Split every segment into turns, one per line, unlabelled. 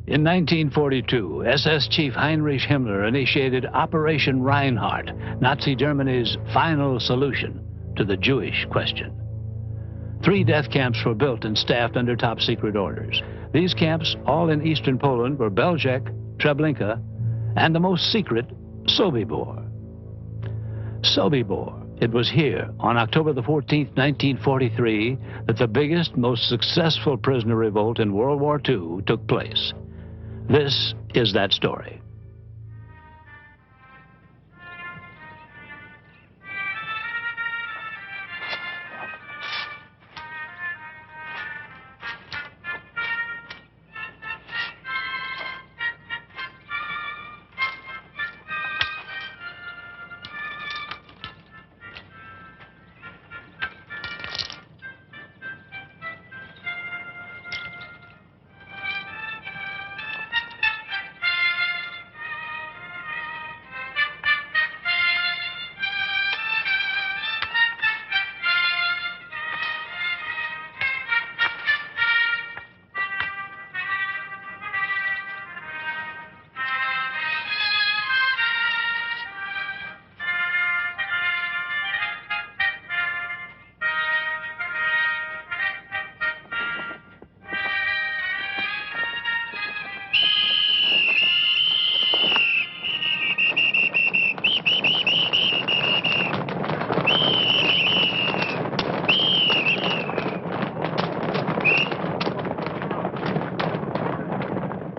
In 1942, SS Chief Heinrich Himmler initiated Operation Reinhardt, Nazi Germany's final solution to the Jewish question. 3 death camps were built and staffed under top-secret orders. These camps, all in eastern Poland, were Belzec, Treblinka, and the most secret, Sobibor. Sobibor. It was here, on October the 14th, 1943, that the biggest, most successful prisoner revolt in World War II took place. This is that story.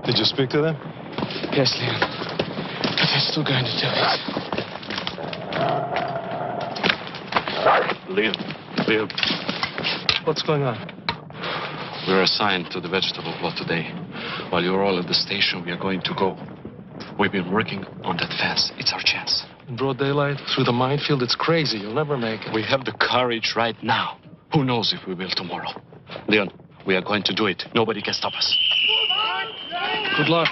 Did you speak to them?
Yes, Leon. But they're still going to do it.
Leon. What's going on?
We're assigned to the vegetable plot today. While you're all at the station, we are going to go. We've been working on that fence. It's our chance.
In broad daylight, through the minefield, it's crazy. You'll never make it.
We have the courage right now. Who knows if we will tomorrow? Leon, we are going to do it. Nobody can stop us.
Good luck.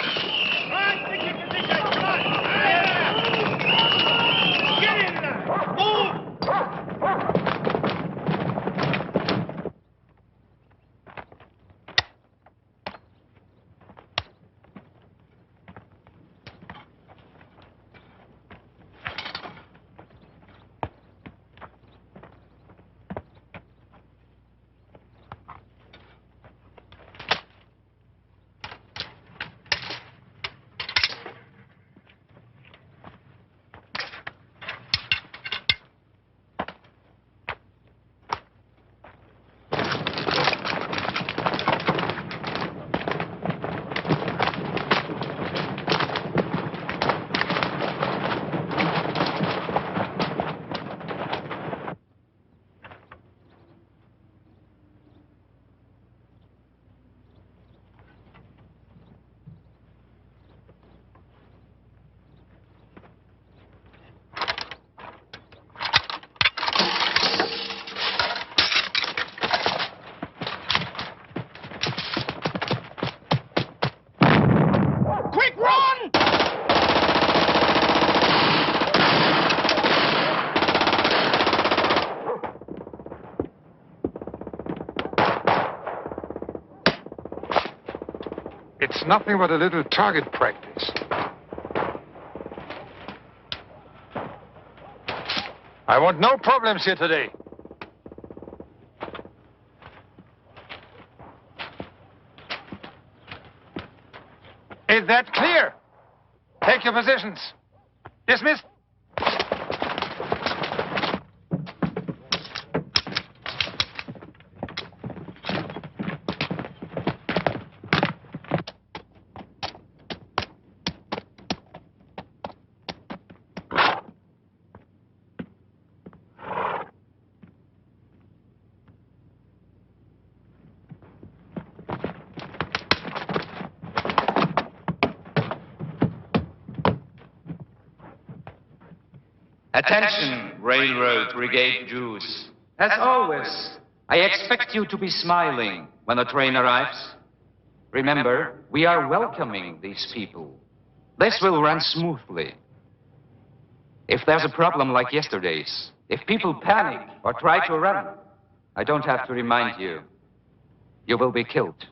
It's nothing but a little target practice. I want no problems here today. Is that clear? Take your positions. Dismissed.
Attention, Railroad Brigade Jews. As always, I expect you to be smiling when the train arrives. Remember, we are welcoming these people. This will run smoothly. If there's a problem like yesterday's, if people panic or try to run, I don't have to remind you. You will be killed.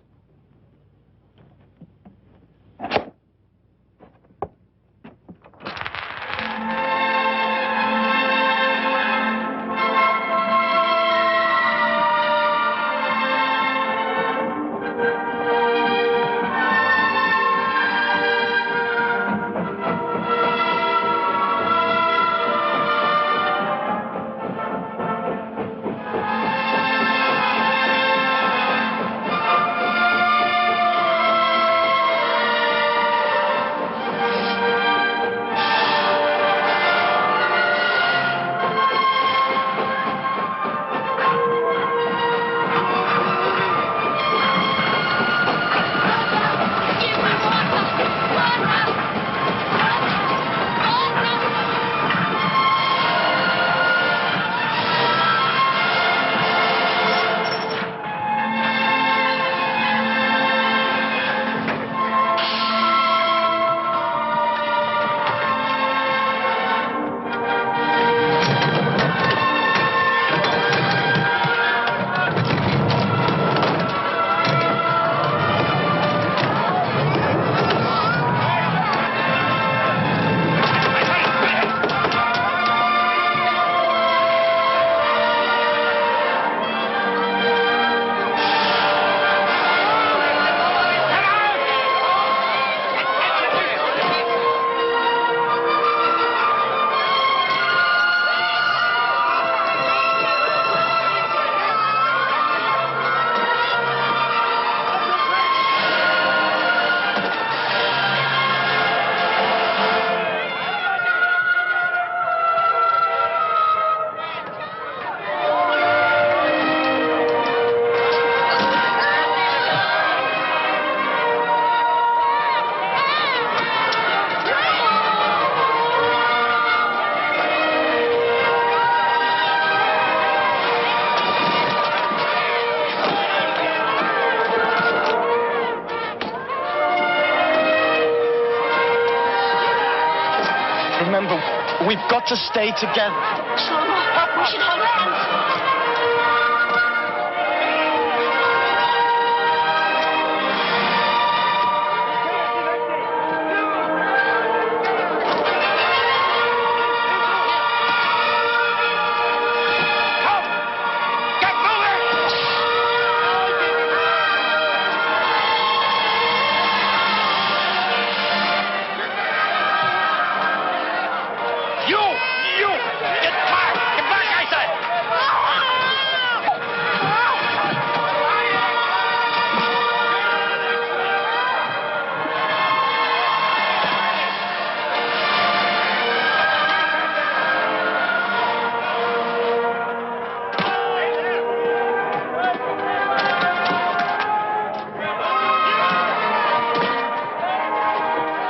Remember, we've got to stay together.
Shlomo, we should hold hands.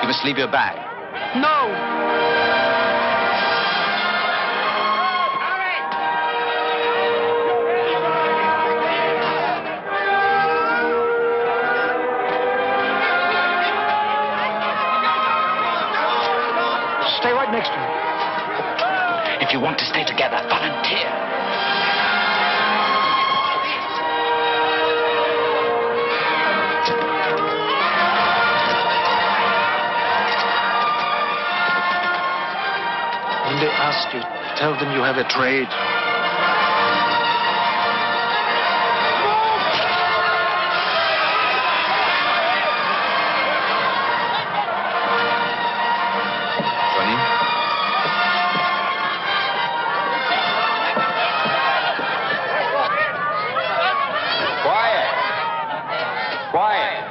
You must leave your bag.
No!
Stay right next to me.
If you want to stay together, volunteer.
When they ask you, tell them you have a trade.
Johnny?
Quiet! Quiet!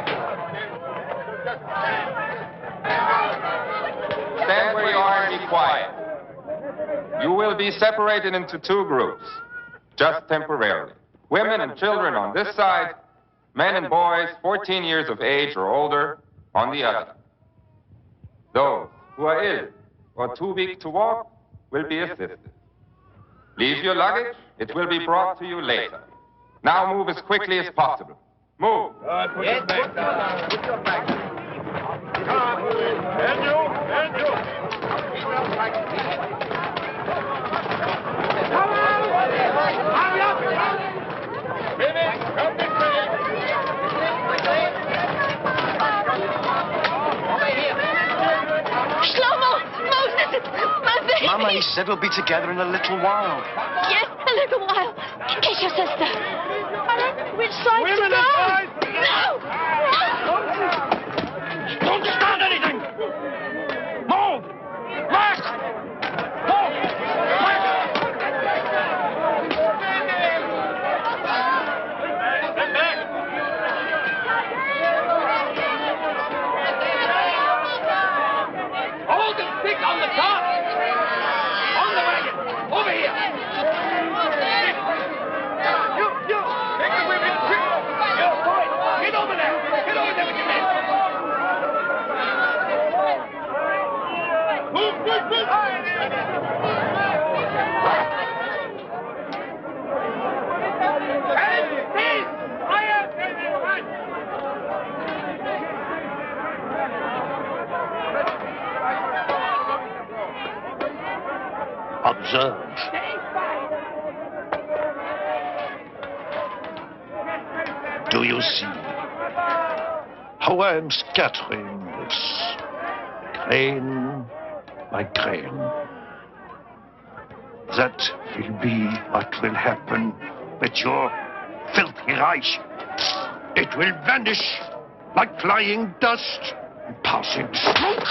Stand where you are and be quiet. You will be separated into two groups, just temporarily. Women and children on this side, men and boys 14 years of age or older on the other. Those who are ill or too weak to walk will be assisted. Leave your luggage, it will be brought to you later. Now move as quickly as possible. Move.
Put your back down. Put your back down. Come on. And you. Come on. Hurry up. Finish. Come this way.
Shlomo! Moses! My baby!
Mama, he said we'll be together in a little while.
Yes, a little while. Kiss your sister. Which side
Women
to go?
aside.
No!
Don't start anything. Move. March. Move. Hold the stick on the top. On the wagon. Over here. You. Take the women. You, boy. Get over there. Get over there with your men. Move. And cease. Fire.
Observe.
Do you see how I am scattering this grain by grain? That will be what will happen with your filthy Reich. It will vanish like flying dust and passing smoke.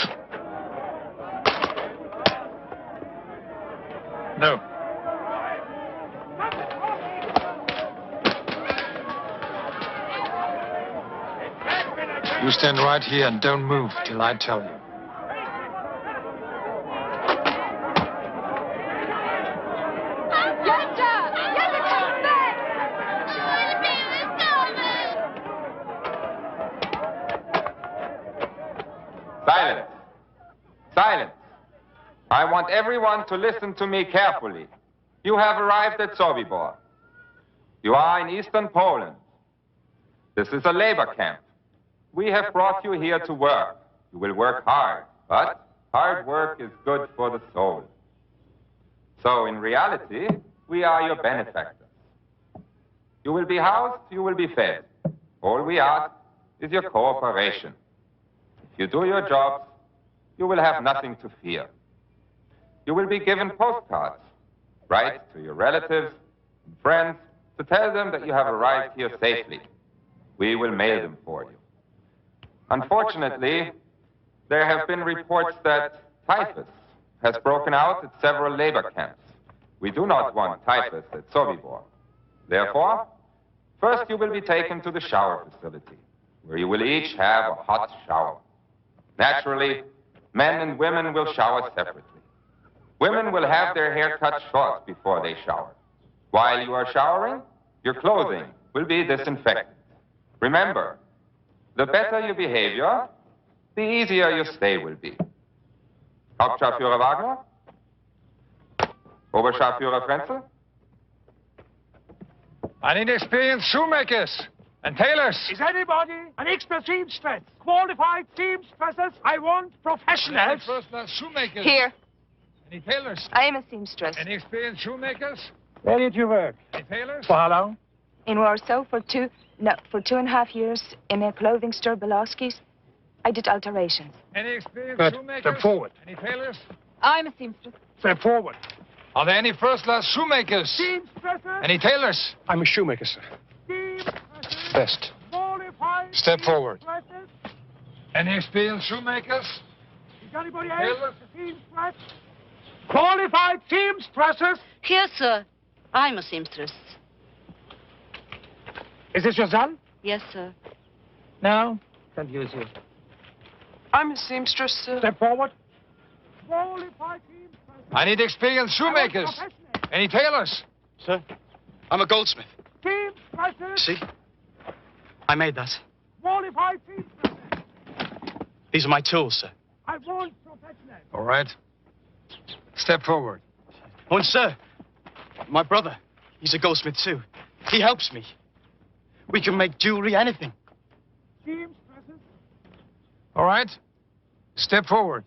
No. You stand right here and don't move till I tell you.
Silence. Silence. I want everyone to listen to me carefully. You have arrived at Sobibor. You are in eastern Poland. This is a labor camp. We have brought you here to work. You will work hard, but hard work is good for the soul. So in reality, we are your benefactors. You will be housed, you will be fed. All we ask is your cooperation. If you do your jobs, you will have nothing to fear. You will be given postcards. Write to your relatives and friends to tell them that you have arrived here safely. We will mail them for you. Unfortunately, there have been reports that typhus has broken out at several labor camps. We do not want typhus at Sobibor. Therefore, first you will be taken to the shower facility, where you will each have a hot shower. Naturally, men and women will shower separately. Women will have their hair cut short before they shower. While you are showering, your clothing will be disinfected. Remember, the better your behavior, the easier your stay will be. Hauptscharführer Wagner? Oberscharführer Frenzel?
I need experienced shoemakers and tailors.
Is anybody an expert seamstress? Qualified seamstresses? I want professionals.
First-class shoemakers.
Here.
Any tailors?
I am a seamstress.
Any experienced shoemakers?
Where did you work?
Any tailors?
For how long?
In Warsaw for 2.5 years in a clothing store, Belowski's. I did alterations.
Any experienced
Good.
shoemakers?
Step forward.
Any tailors?
I'm a seamstress.
Step forward.
Are there any first-class shoemakers?
Seamstresses?
Any tailors?
I'm a shoemaker, sir. Seamstresses?
Best.
Qualified
Step forward.
seamstresses?
Any experienced shoemakers?
Is anybody else
Tailors?
a seamstress? Qualified seamstresses?
Yes, sir. I'm a seamstress.
Is this your son?
Yes, sir.
No. Can't use you.
I'm a seamstress, sir.
Step forward. Qualified seamstresses.
I need experienced shoemakers. Any tailors?
Sir, I'm a goldsmith.
Seamstresses.
See? I made that.
Qualified seamstresses.
These are my tools, sir.
I want professionals.
All right. Step forward.
Oh, and sir, my brother, he's a goldsmith too. He helps me. We can make jewelry, anything.
Seamstresses.
All right. Step forward.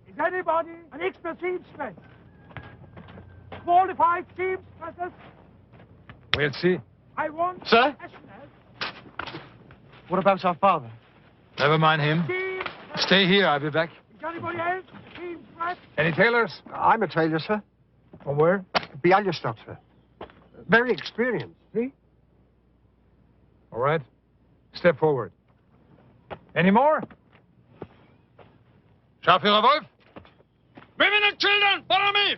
Is anybody an expert seamstress? Qualified seamstresses.
We'll see.
I want
Sir?
professionals.
What about our father?
Never mind him.
Seamstresses.
Stay here. I'll be back.
Is anybody else a seamstress?
Any tailors?
I'm a tailor, sir.
From where?
Bialystok, sir. Very experienced, see?
All right. Step forward. Any more? Scharführer Wolf? Women and children, follow me!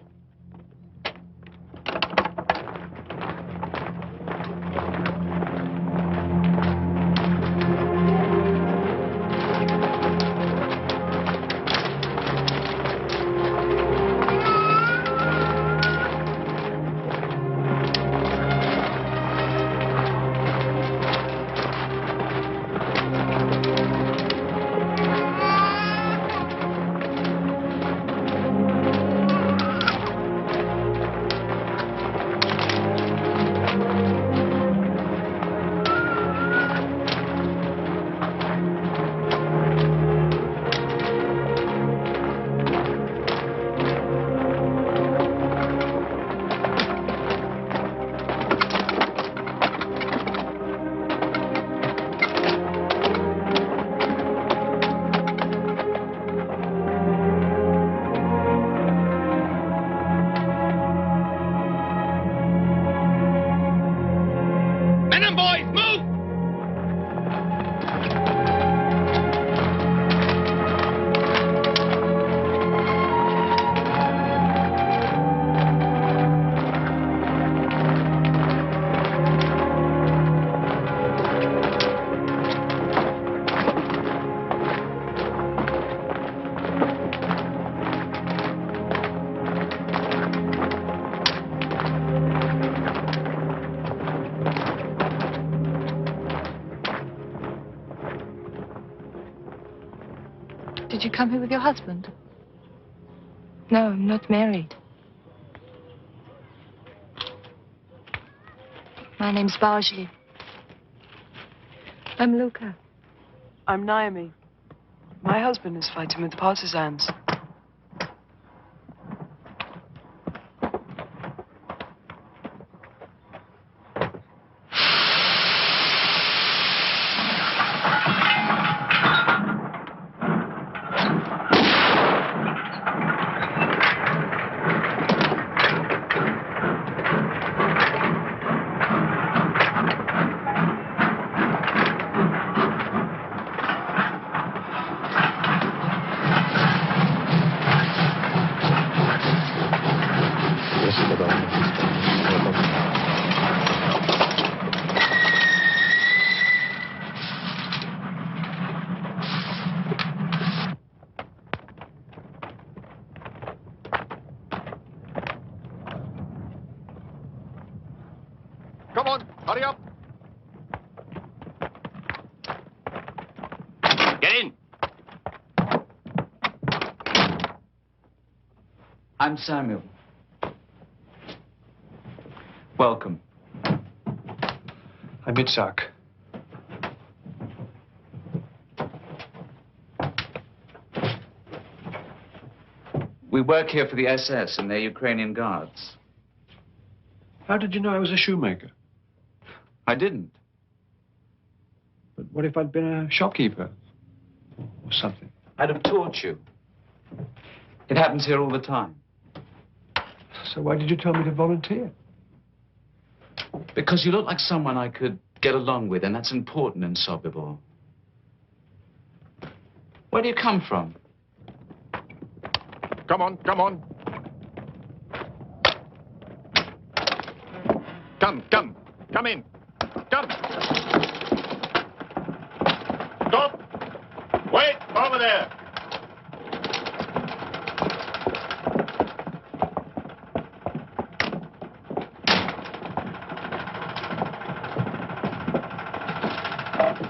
Did you come here with your husband? No, I'm not married. My name's Barjli. I'm Luca.
I'm Naomi. My husband is fighting with the partisans.
Hurry up. Get in.
I'm Samuel. Welcome.
I'm Itzhak.
We work here for the SS and their Ukrainian guards.
How did you know I was a shoemaker?
I didn't.
But what if I'd been a shopkeeper? Or something?
I'd have taught you. It happens here all the time.
So why did you tell me to volunteer?
Because you look like someone I could get along with, and that's important in Sobibor. Where do you come from?
Come on, come on. Come in. Come. Stop. Wait, over there.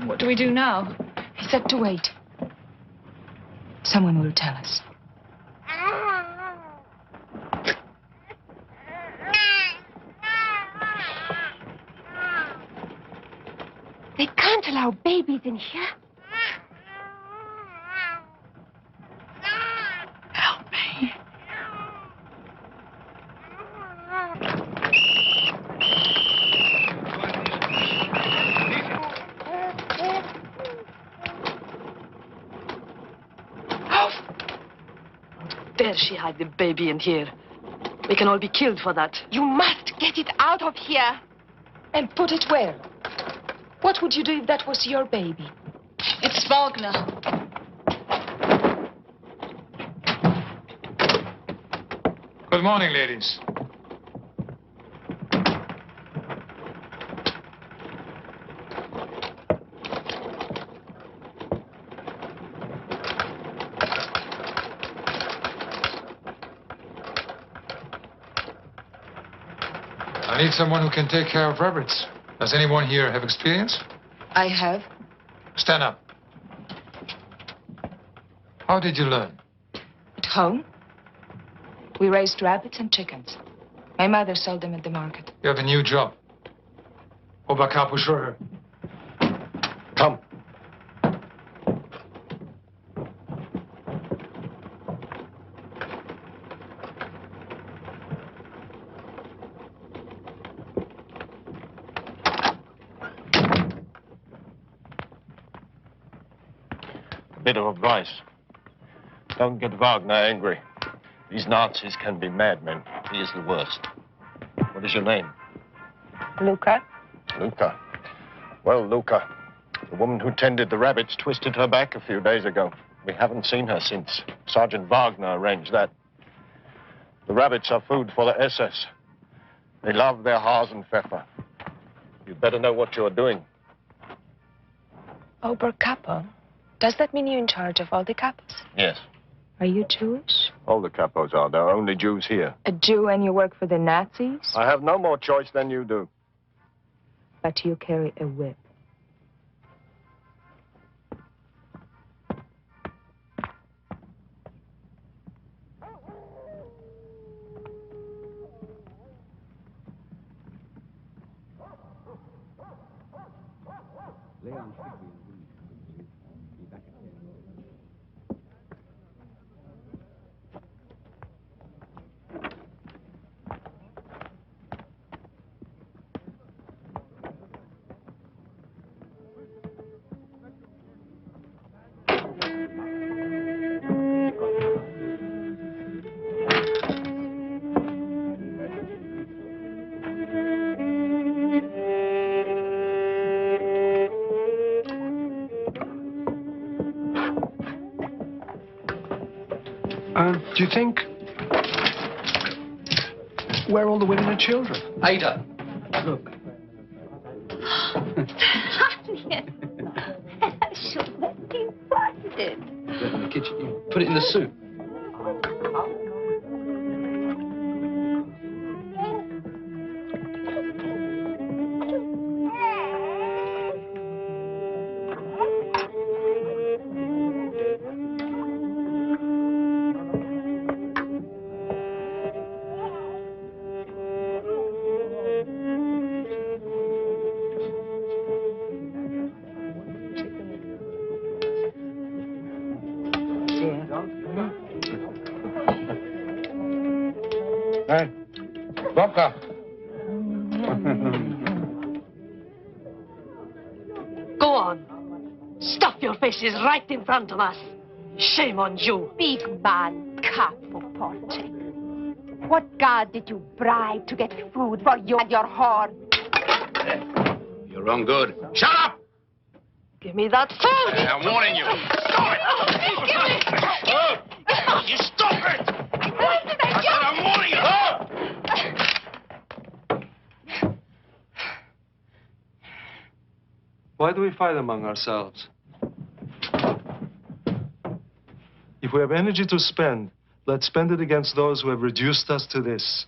What do we do now? He said to wait. Someone will tell us.
They can't allow babies in here.
Help me.
How dare she hide the baby in here? We can all be killed for that.
You must get it out of here.
And put it where? What would you do if that was your baby?
It's Wagner.
Good morning, ladies. I need someone who can take care of rabbits. Does anyone here have experience?
I have.
Stand up. How did you learn?
At home, we raised rabbits and chickens. My mother sold them at the market.
You have a new job. Oberkörper.
Come. Bit of advice. Don't get Wagner angry. These Nazis can be madmen. He is the worst. What is your name?
Luca?
Luca. Well, Luca, the woman who tended the rabbits twisted her back a few days ago. We haven't seen her since. Sergeant Wagner arranged that. The rabbits are food for the SS. They love their Hasenpfeffer. You'd better know what you're doing.
Oberkörper? Does that mean you're in charge of all the capos?
Yes.
Are you Jewish?
All the capos are. There are only Jews here.
A Jew and you work for the Nazis?
I have no more choice than you do.
But you carry a whip.
Do you think... Where are all the women and children?
Ada, look.
Should have been busted.
Put it in the kitchen. You put it in the soup.
Hey, vodka.
Go on. Stuff your faces right in front of us. Shame on you.
Big man, capo forte. What god did you bribe to get food for you and your horn?
You're wrong good. Shut up!
Give me that food!
I'm warning you. Stop it! You stop it! I said I'm warning you.
Why do we fight among ourselves? If we have energy to spend, let's spend it against those who have reduced us to this.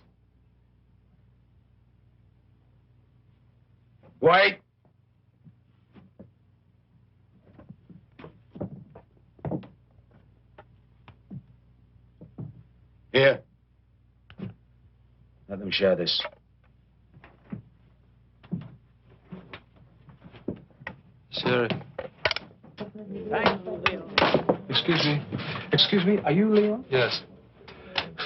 Wait. Here. Let them share this.
Sherry.
Excuse me, are you Leon?
Yes.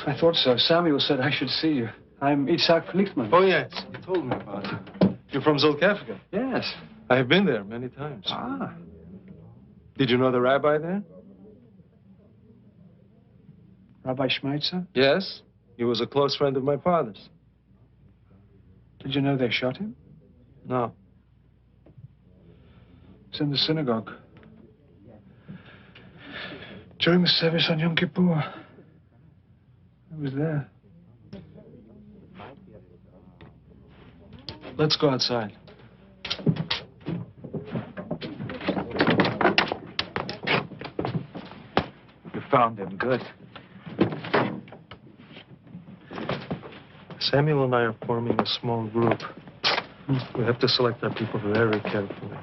I thought so. Samuel said I should see you. I'm Isaac Flichtman.
Oh, yes. You told me about it. You're from Zolkafka?
Yes.
I have been there many times.
Ah.
Did you know the rabbi there?
Rabbi Schmeitzer?
Yes. He was a close friend of my father's.
Did you know they shot him?
No.
It's in the synagogue. During the service on Yom Kippur. I was there.
Let's go outside.
You found him. Good.
Samuel and I are forming a small group. We have to select our people very carefully.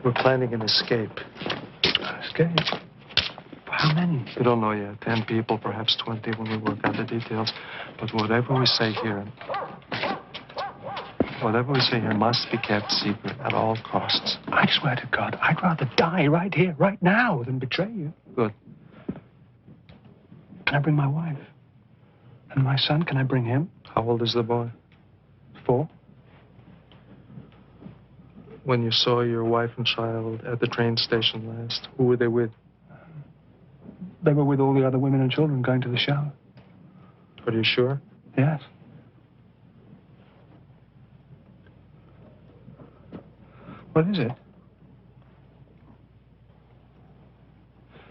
We're planning an escape.
Escape? How many?
We don't know yet. 10 people, perhaps 20 when we work out the details. But whatever we say here must be kept secret at all costs.
I swear to God, I'd rather die right here, right now, than betray you.
Good.
Can I bring my wife? And my son, can I bring him?
How old is the boy?
4.
When you saw your wife and child at the train station last, who were they with?
They were with all the other women and children going to the shower.
Are you sure?
Yes. What is it?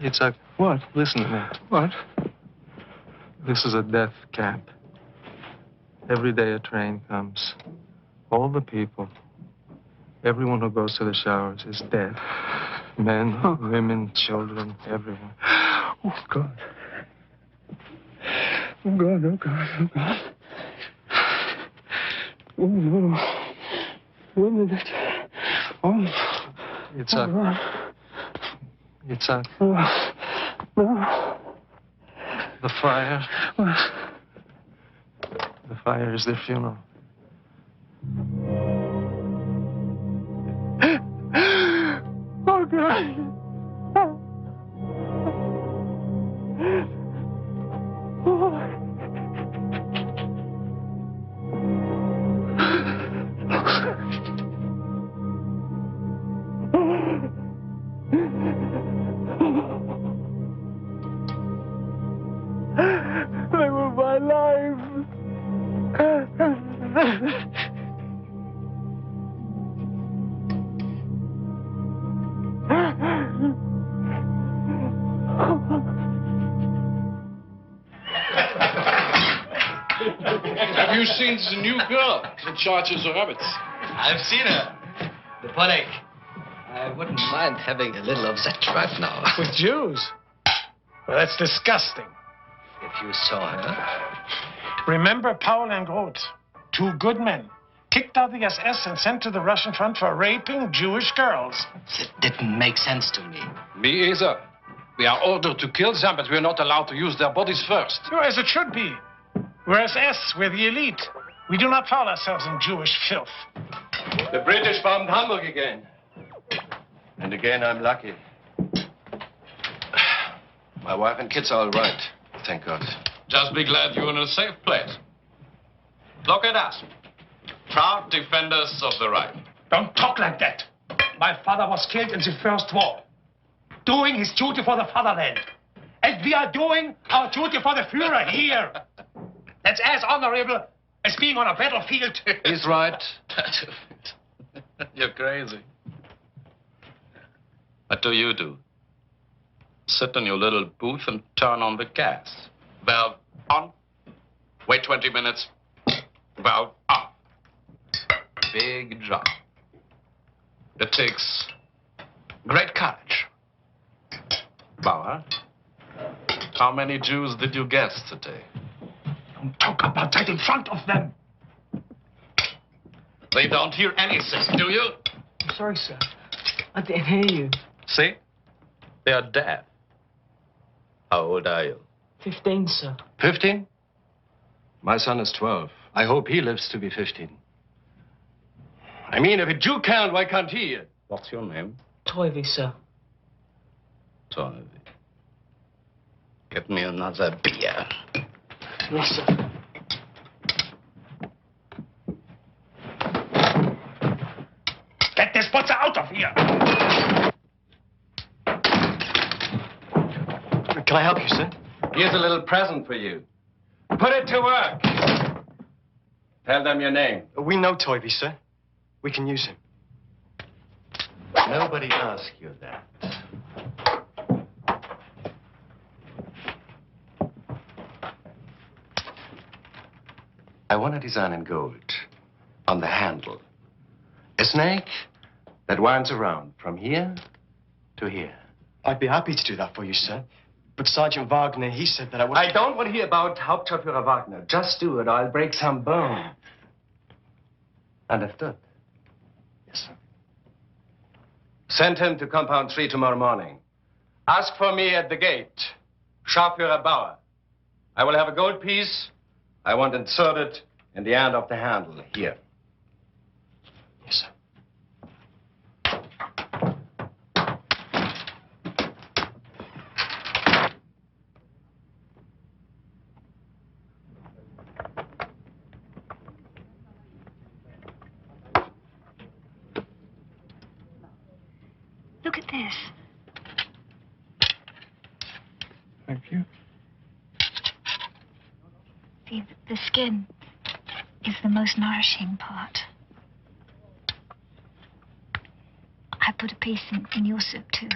It's a...
What?
Listen to me.
What?
This is a death camp. Every day a train comes. All the people, everyone who goes to the showers is dead. Men, women, children, everyone.
Oh, God. Oh, God, oh, God, oh, God. Oh, no. When did it? Oh.
It's a... It's a...
Oh. No.
The fire. The fire is their funeral.
Oh, God. They were my life.
Have you seen the new girl in charge of the rabbits?
I've seen her. The Podek. I wouldn't mind having a little of that right now.
With Jews? Well, that's disgusting.
If you saw her.
Remember Paul and Groth, 2 good men, kicked out the SS and sent to the Russian front for raping Jewish girls.
It didn't make sense to me.
Me either. We are ordered to kill them, but we're not allowed to use their bodies first.
As it should be. We're SS, we're the elite. We do not foul ourselves in Jewish filth.
The British bombed Hamburg again. And again, I'm lucky. My wife and kids are all right, thank God.
Just be glad you're in a safe place. Look at us. Proud defenders of the right.
Don't talk like that. My father was killed in the First War, doing his duty for the fatherland. And we are doing our duty for the Führer here. That's as honorable as being on a battlefield.
He's right. You're crazy. What do you do? Sit in your little booth and turn on the gas. Valve on. Wait 20 minutes. Valve off. Big job. It takes great courage. Bauer, how many Jews did you guess today?
Don't talk about that in front of them.
They don't hear anything, do you?
I'm sorry, sir. I didn't hear you.
See? They are dead. How old are you?
15, sir.
15? My son is 12. I hope he lives to be 15. I mean, if a Jew can't, why can't he?
What's your name?
Toivy, sir.
Toivy. Get me another beer.
Yes, sir.
Get this butcher out of here.
Can I help you, sir?
Here's a little present for you. Put it to work. Tell them your name.
We know Toivy, sir. We can use him.
Nobody asked you that. I want a design in gold on the handle. A snake that winds around from here to here.
I'd be happy to do that for you, sir. But Sergeant Wagner, he said that I would...
I don't want to hear about Hauptscharführer Wagner. Just do it or I'll break some bone. Understood? Yes, sir. Send him to Compound 3 tomorrow morning. Ask for me at the gate. Scharführer Bauer. I will have a gold piece. I want inserted in the end of the handle here.
Yes, sir.
Look at this.
Thank you.
See, the skin is the most nourishing part. I put a piece in your soup, too.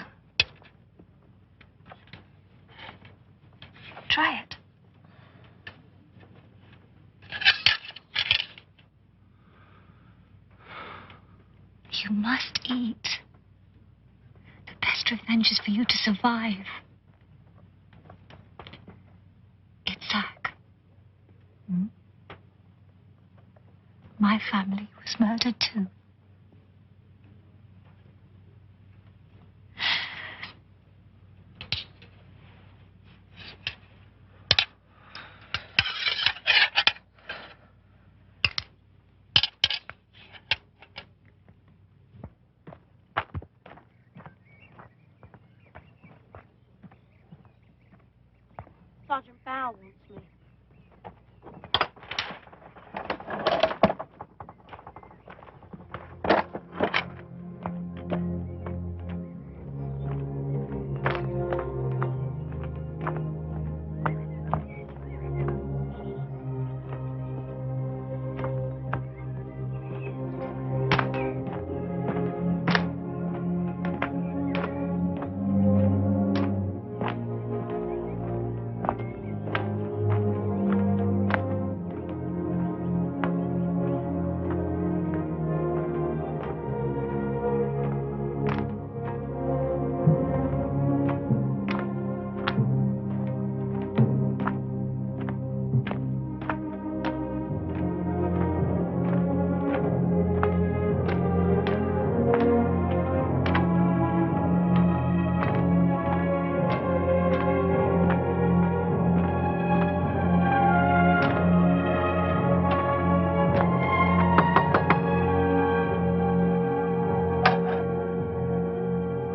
Try it. You must eat. The best revenge is for you to survive. Itzhak. My family was murdered, too.
Sergeant Bow wants me.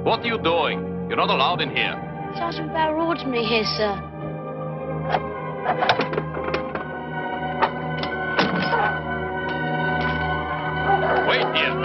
What are you doing? You're not allowed in here.
Sergeant Bauer ordered me here, sir.
Wait here.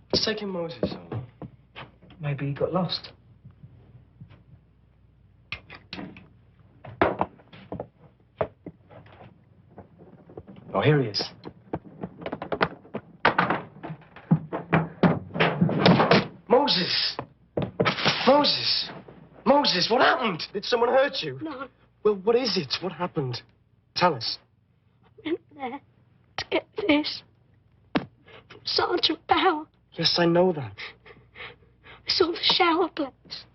What's taking Moses so long?
Maybe he got lost. Oh, here he is.
Moses! Moses! Moses, what happened? Did someone hurt you?
No.
Well, what is it? What happened? Tell us.
I went there to get this from Sergeant Bauer.
Yes, I know that.
I saw the shower place.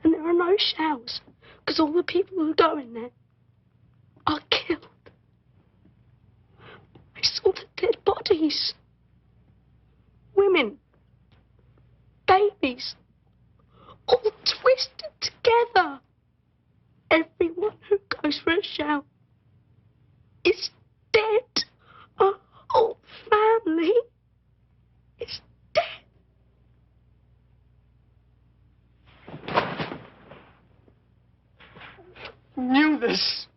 And there are no showers because all the people who go in there are killed. I saw the dead bodies. Women. Babies. All twisted together. Everyone who goes for a shower is dead. Our whole family is dead.
Knew this.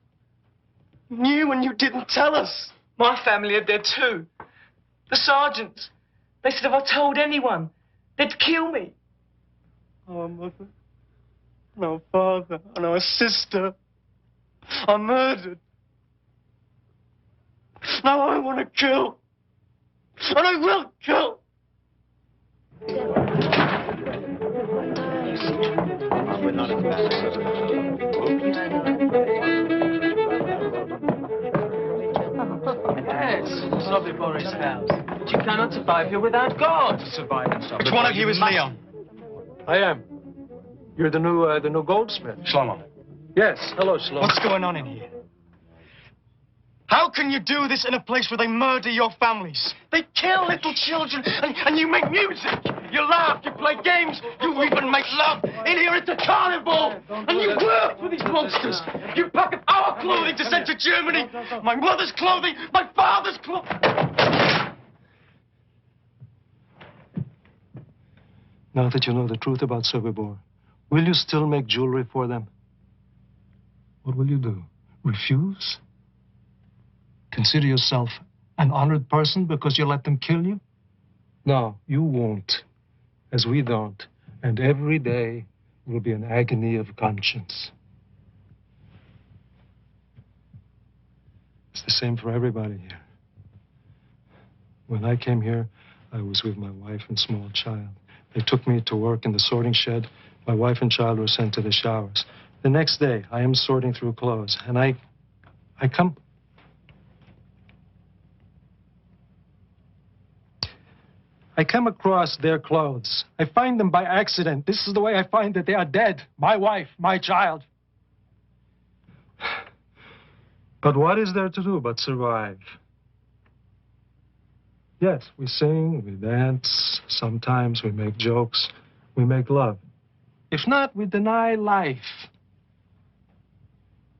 Knew and you didn't tell us.
My family are dead too. The sergeants. They said if I told anyone, they'd kill me.
Our mother, and our father, and our sister are murdered. Now I want to kill. And I will kill.
Yes, Sobibor is house. But you cannot survive here without God.
To survive in Sobibor. Which one of you is Leon?
I am. You're the new goldsmith.
Shlomo.
Yes. Hello, Shlomo.
What's going on in here? How can you do this in a place where they murder your families? They kill little children, and you make music. You laugh, you play games, you even make love. In here it's a carnival, and you work for these monsters. You pack up our clothing to send to Germany. My mother's clothing, my father's clothing.
Now that you know the truth about Sobibor, will you still make jewelry for them? What will you do? Refuse? Consider yourself an honored person because you let them kill you? No, you won't, as we don't. And every day will be an agony of conscience. It's the same for everybody here. When I came here, I was with my wife and small child. They took me to work in the sorting shed. My wife and child were sent to the showers. The next day, I am sorting through clothes, and I come across their clothes. I find them by accident. This is the way I find that they are dead. My wife, my child. But what is there to do but survive? Yes, we sing, we dance, sometimes we make jokes, we make love. If not, we deny life.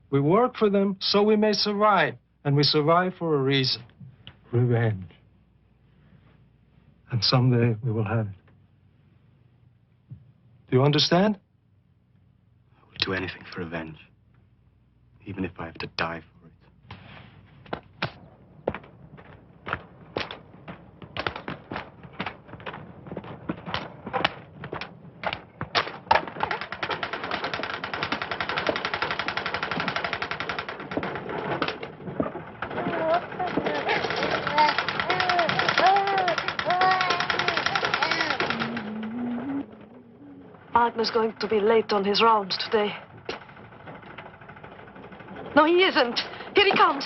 We work for them so we may survive, and we survive for a reason: revenge. And someday we will have it. Do you understand?
I will do anything for revenge. even if I have to die for it.
Wagner's going to be late on his rounds today. No, he isn't. Here he comes.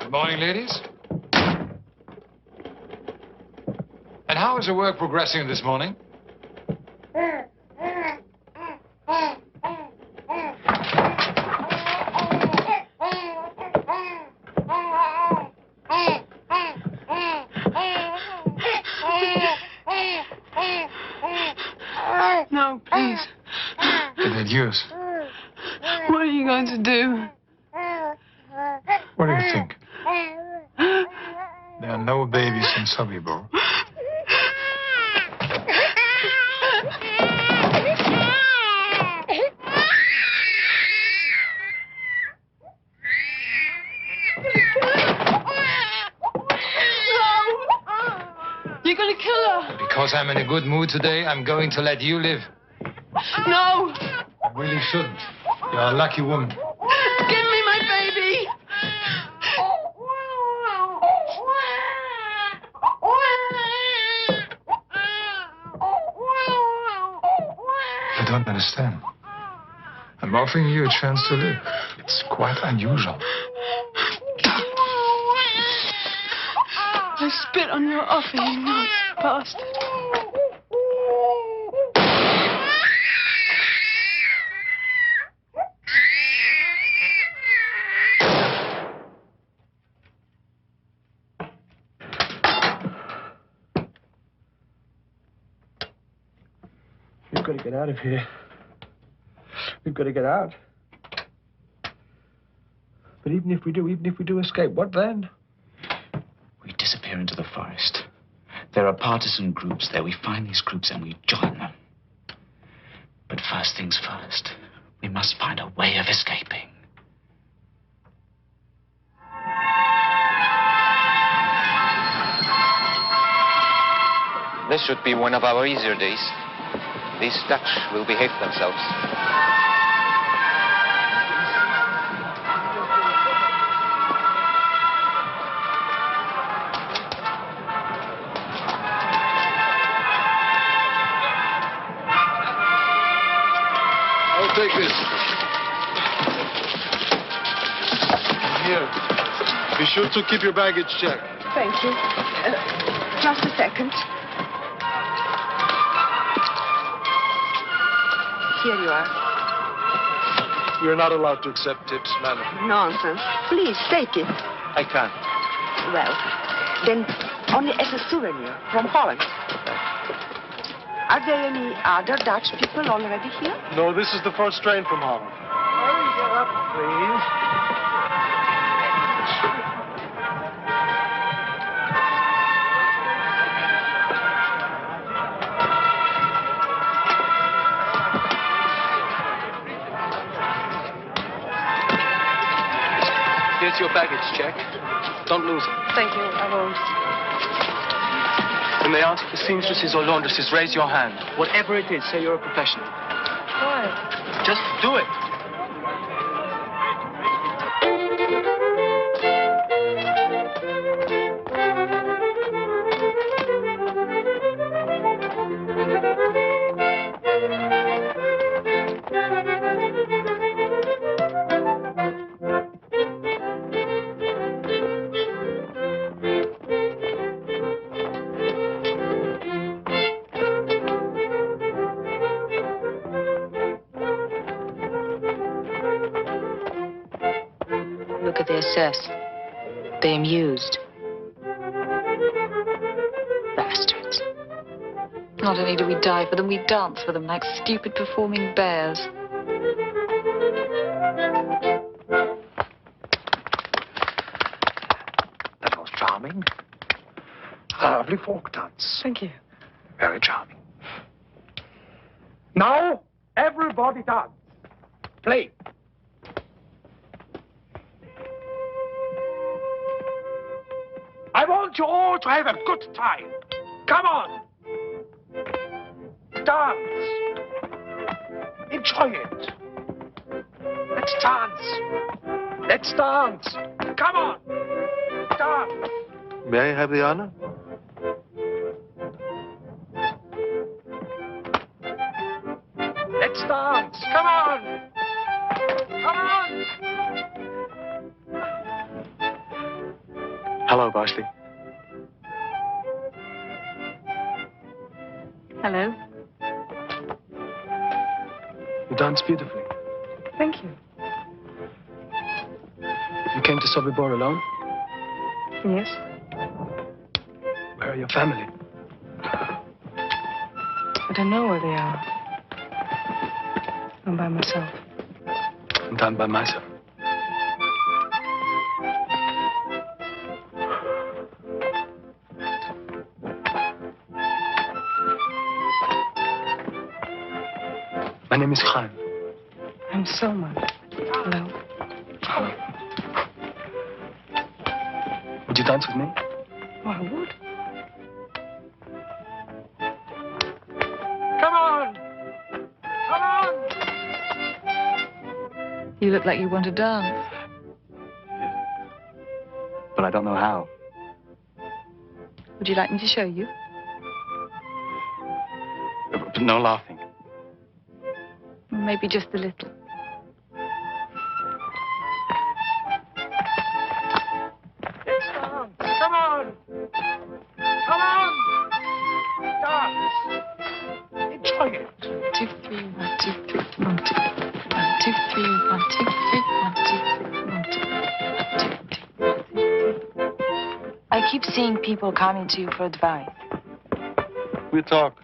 Good morning, ladies. And how is your work progressing this morning?
No, please.
Good news.
What are you going to do?
What do you think? There are no babies in Sobibor.
You're going to kill her.
Because I'm in a good mood today, I'm going to let you live.
No.
I really shouldn't. You're a lucky woman.
Give me my baby.
I don't understand. I'm offering you a chance to live. It's quite unusual.
I spit on your offer, you naughty bastard.
We've got to get out of here. We've got to get out. But even if we do escape, what then?
We disappear into the forest. There are partisan groups there. We find these groups and we join them. But first things first, we must find a way of escaping.
This should be one of our easier days. These Dutch will behave themselves.
I'll take this. Here. Be sure to keep your baggage checked.
Thank you. Just a second. Here you are.
You're not allowed to accept tips, madam.
Nonsense. Please, take it.
I can't.
Well, then only as a souvenir from Holland. Are there any other Dutch people already here?
No, this is the first train from Holland.
Hurry up, please. Here's your baggage check. Don't lose it.
Thank you, I won't.
When they ask for seamstresses or laundresses, raise your hand. Whatever it is, say you're a professional.
Why?
Just do it.
Look at the SS. They amused. Bastards.
Not only do we die for them, we dance for them like stupid performing bears.
That was charming.
lovely folk dance.
Thank you.
Very charming. Now, everybody dance. Play. I want you all to have a good time. Come on. Dance. Enjoy it. Let's dance. Let's dance. Come on. Dance.
May I have the honor?
Let's dance. Come on. Come on.
Hello, Barsley.
Hello.
You dance beautifully.
Thank you.
You came to Sobibor alone?
Yes.
Where are your family?
I don't know where they are. I'm by myself.
And I'm by myself. My name is Khan.
I'm Selma. Hello.
Would you dance with me?
Oh, I would.
Come on. Come on.
You look like you want to dance.
But I don't know how.
Would you like me to show you?
But no laughing.
Maybe just a little.
Let's dance. Come on. Come on. Dance. Enjoy it.
1, 2, 3, 1, 2, 3, 1, 2, 1, 2, 3, 1, 2, 3, 1, 2, 3, 1, 2, 1, 2, 3. I keep seeing people coming to you for advice.
We talk.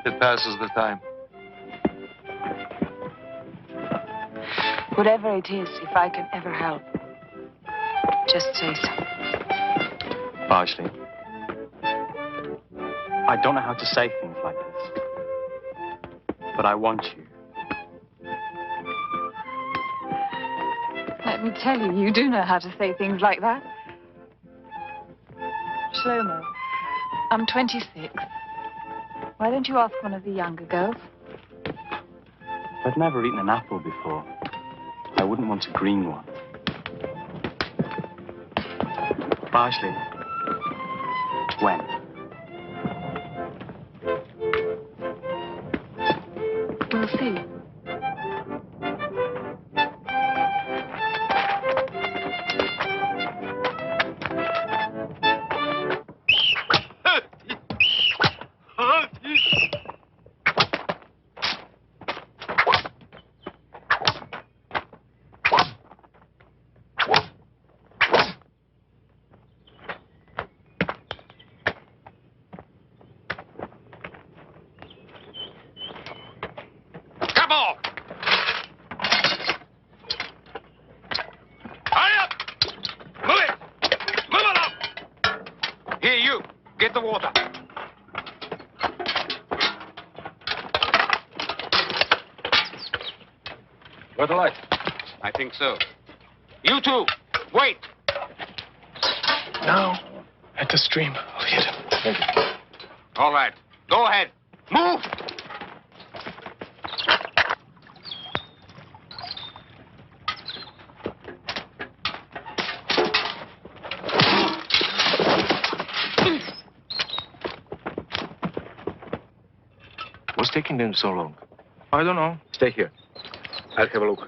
It passes the time.
Whatever it is, if I can ever help, just say so.
Barsley. I don't know how to say things like this. But I want you.
Let me tell you, you do know how to say things like that. Shlomo, I'm 26. Why don't you ask one of the younger girls?
I've never eaten an apple before. I wouldn't want a green one. Barsley. When?
We'll see.
Come on. Hurry up. Move it. Move along.
Here, you. Get the water.
Got the light?
I think so. You two, wait.
Now, at the stream. I'll hit him.
Thank you.
All right. Go ahead. Move!
What's taking them so long?
I don't know.
Stay here. I'll have a look.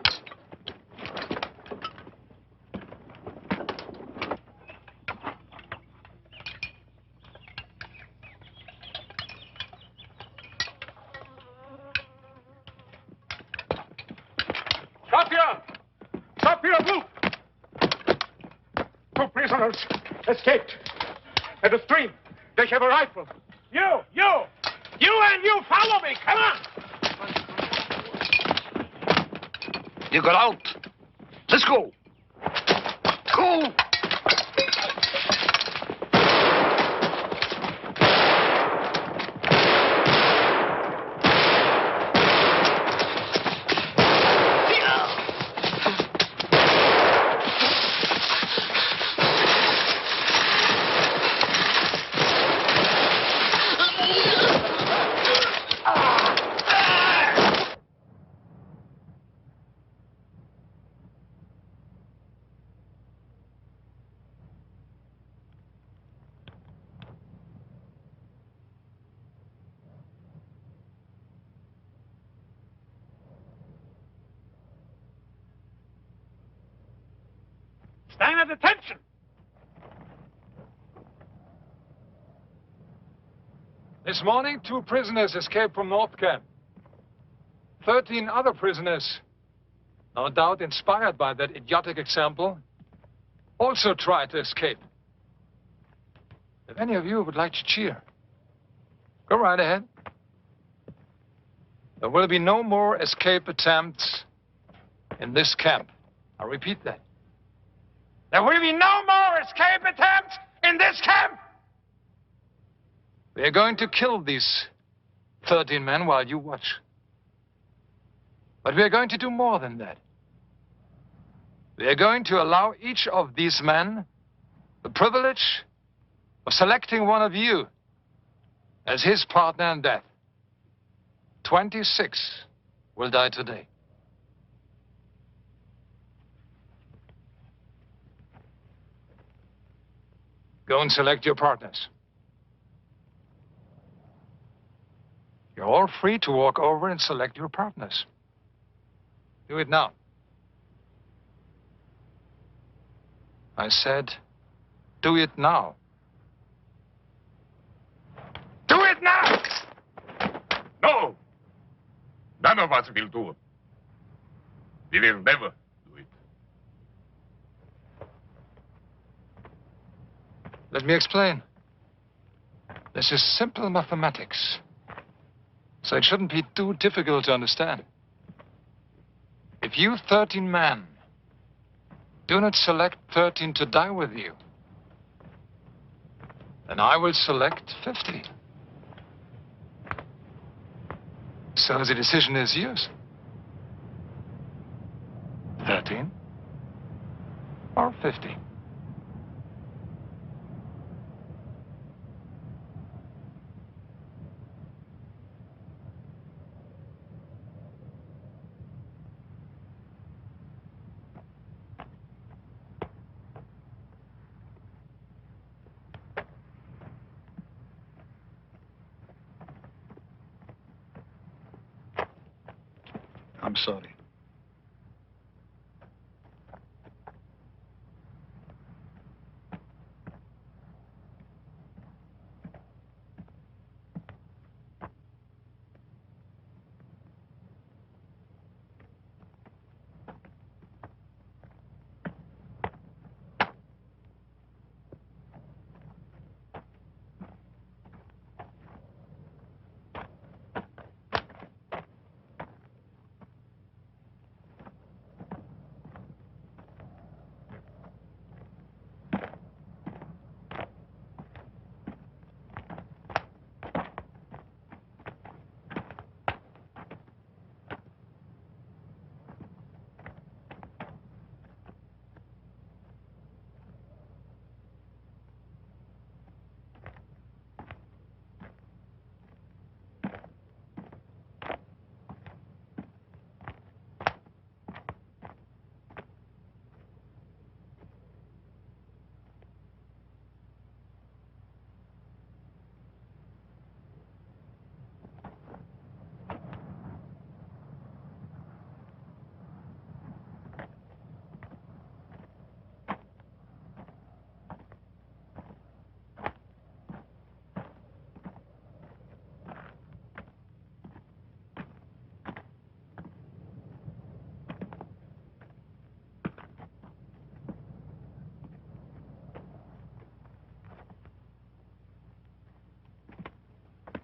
Stop here! Stop here, move! 2 prisoners escaped. At the stream, they have a rifle. You and you follow me, come on!
You got out. Let's go. Go! Stand at attention!
This morning, 2 prisoners escaped from North Camp. 13 other prisoners, no doubt inspired by that idiotic example, also tried to escape. If any of you would like to cheer, go right ahead. There will be no more escape attempts in this camp. I repeat that.
There will be no more escape attempts in this camp!
We are going to kill these 13 men while you watch. But we are going to do more than that. We are going to allow each of these men the privilege of selecting one of you as his partner in death. 26 will die today. Go and select your partners. You're all free to walk over and select your partners. Do it now. I said, do it now.
Do it now! No! None of us will do it. We will never do it.
Let me explain. This is simple mathematics, so it shouldn't be too difficult to understand. If you 13 men do not select 13 to die with you, then I will select 50. So the decision is yours. 13 or 50.
I'm sorry.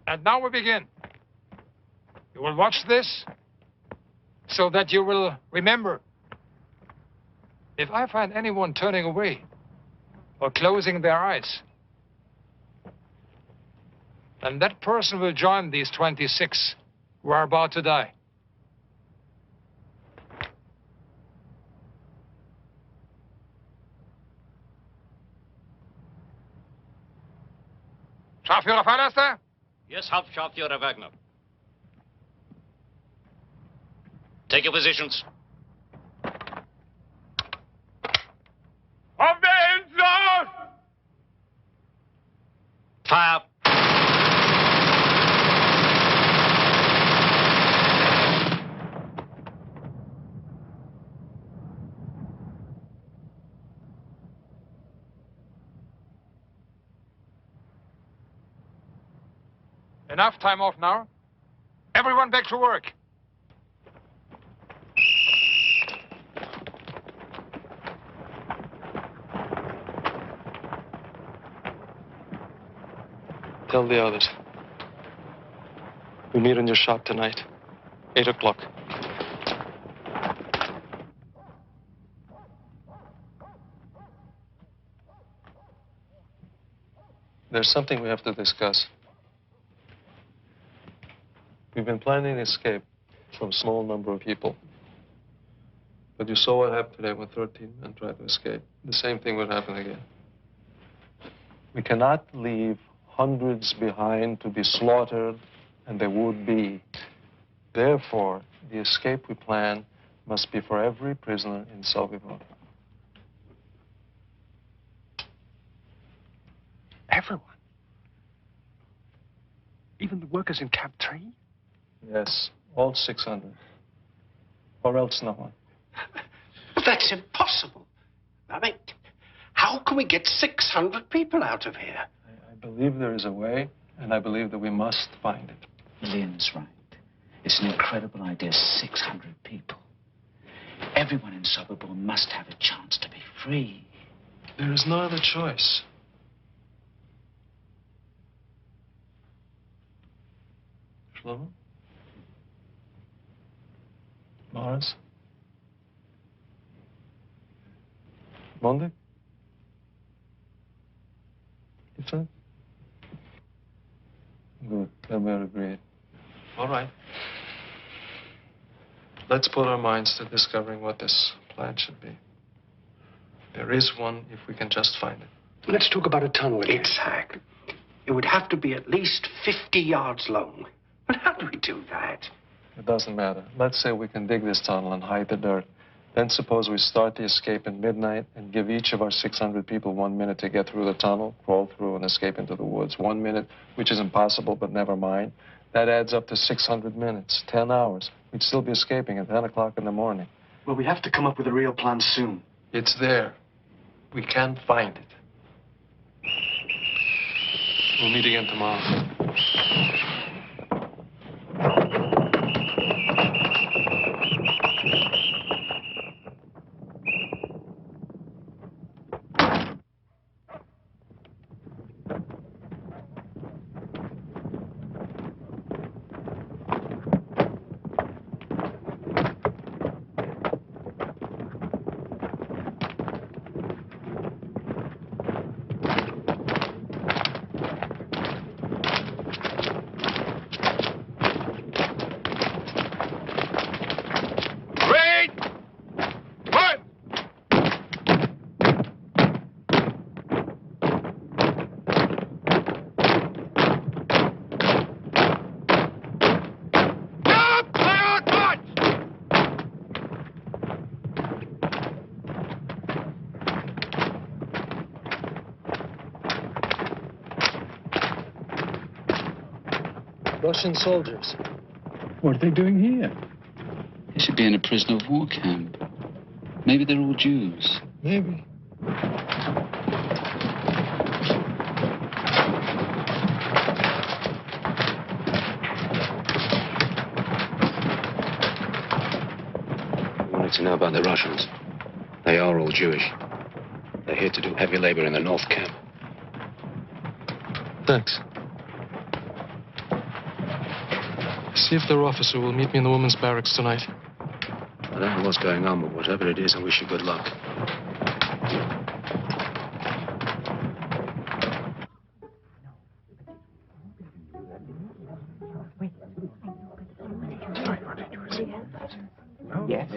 And now we begin. You will watch this so that you will remember. If I find anyone turning away or closing their eyes, then that person will join these 26 who are about to die.
Scharführer Vallaster?
Yes, Hauptscharführer Wagner. Take your positions.
Auf der Insel!
Fire!
Enough time off now. Everyone back to work.
Tell the others. We meet in your shop tonight, 8 o'clock. There's something we have to discuss. We've been planning an escape from a small number of people. But you saw what happened today when 13 men tried to escape. The same thing would happen again. We cannot leave hundreds behind to be slaughtered, and there would be. Therefore, the escape we plan must be for every prisoner in Sobibor.
Everyone? Even the workers in Camp 3?
Yes, all 600. Or else no one.
But that's impossible. I mean, how can we get 600 people out of here?
I believe there is a way, and I believe that we must find it.
Lynn's right. It's an incredible idea. 600 people. Everyone in Sobibor must have a chance to be free.
There is no other choice. Shlomo? Morris? Monday? Ethan? Good. Then we're agreed. All right. Let's put our minds to discovering what this plan should be. There is one if we can just find it.
Let's talk about a tunnel. Exactly. It would have to be at least 50 yards long. But how do we do that?
It doesn't matter. Let's say we can dig this tunnel and hide the dirt. Then suppose we start the escape at midnight and give each of our 600 people 1 minute to get through the tunnel, crawl through, and escape into the woods. 1 minute, which is impossible, but never mind. That adds up to 600 minutes, 10 hours. We'd still be escaping at 10 o'clock in the morning.
Well, we have to come up with a real plan soon.
It's there. We can find it. We'll meet again tomorrow. Russian soldiers.
What are they doing here?
They should be in a prisoner of war camp. Maybe they're all Jews.
Maybe.
You wanted to know about the Russians. They are all Jewish. They're here to do heavy labor in the North Camp.
Thanks. See if their officer will meet me in the women's barracks tonight.
I don't know what's going on, but whatever it is, I wish you good luck.
Yes.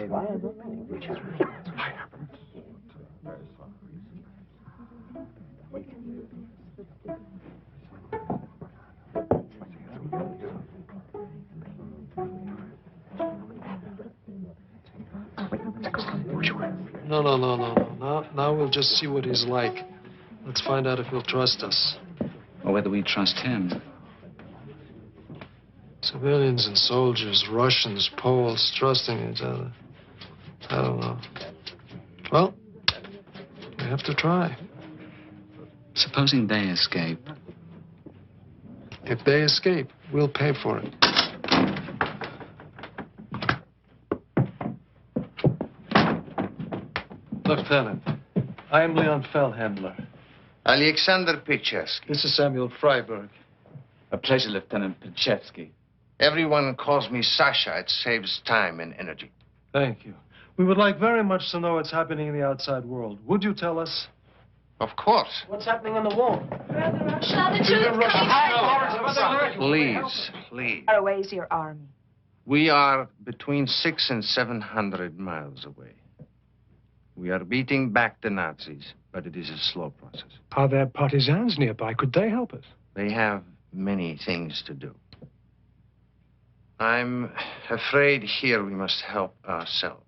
No. Now we'll just see what he's like. Let's find out if he'll trust us.
Or whether we trust him.
Civilians and soldiers, Russians, Poles, trusting each other. I don't know. Well, we have to try.
Supposing they escape,
If they escape, we'll pay for it. Lieutenant, I am Leon Feldhandler.
Alexander Pichevsky.
This is Samuel Freiberg.
A pleasure, Lieutenant Pichevsky.
Everyone calls me Sasha. It saves time and energy.
Thank you. We would like very much to know what's happening in the outside world. Would you tell us?
Of course.
What's happening on the wall?
Please, please.
How far away is your army?
We are between 600 and 700 miles away. We are beating back the Nazis, but it is a slow process.
Are there partisans nearby? Could they help us?
They have many things to do. I'm afraid here we must help ourselves.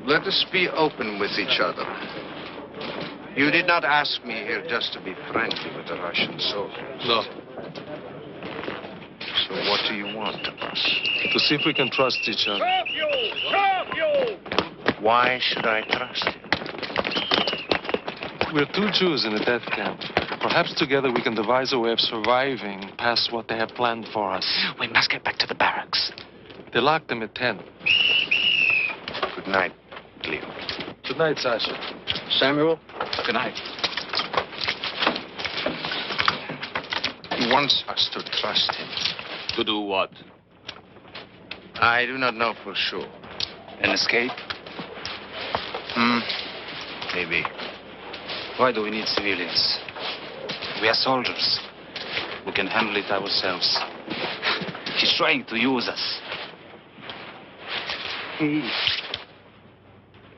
Let us be open with each other. You did not ask me here just to be friendly with the Russian soldiers.
No.
So what do you want of us?
To see if we can trust each other.
Why should I trust you?
We're two Jews in a death camp. Perhaps together we can devise a way of surviving past what they have planned for us.
We must get back to the barracks.
They locked them at 10.
Good night, Leo.
Good night, Sasha.
Samuel?
Good night.
He wants us to trust him.
To do what?
I do not know for sure.
An escape?
Maybe.
Why do we need civilians? We are soldiers. We can handle it ourselves. He's trying to use us.
He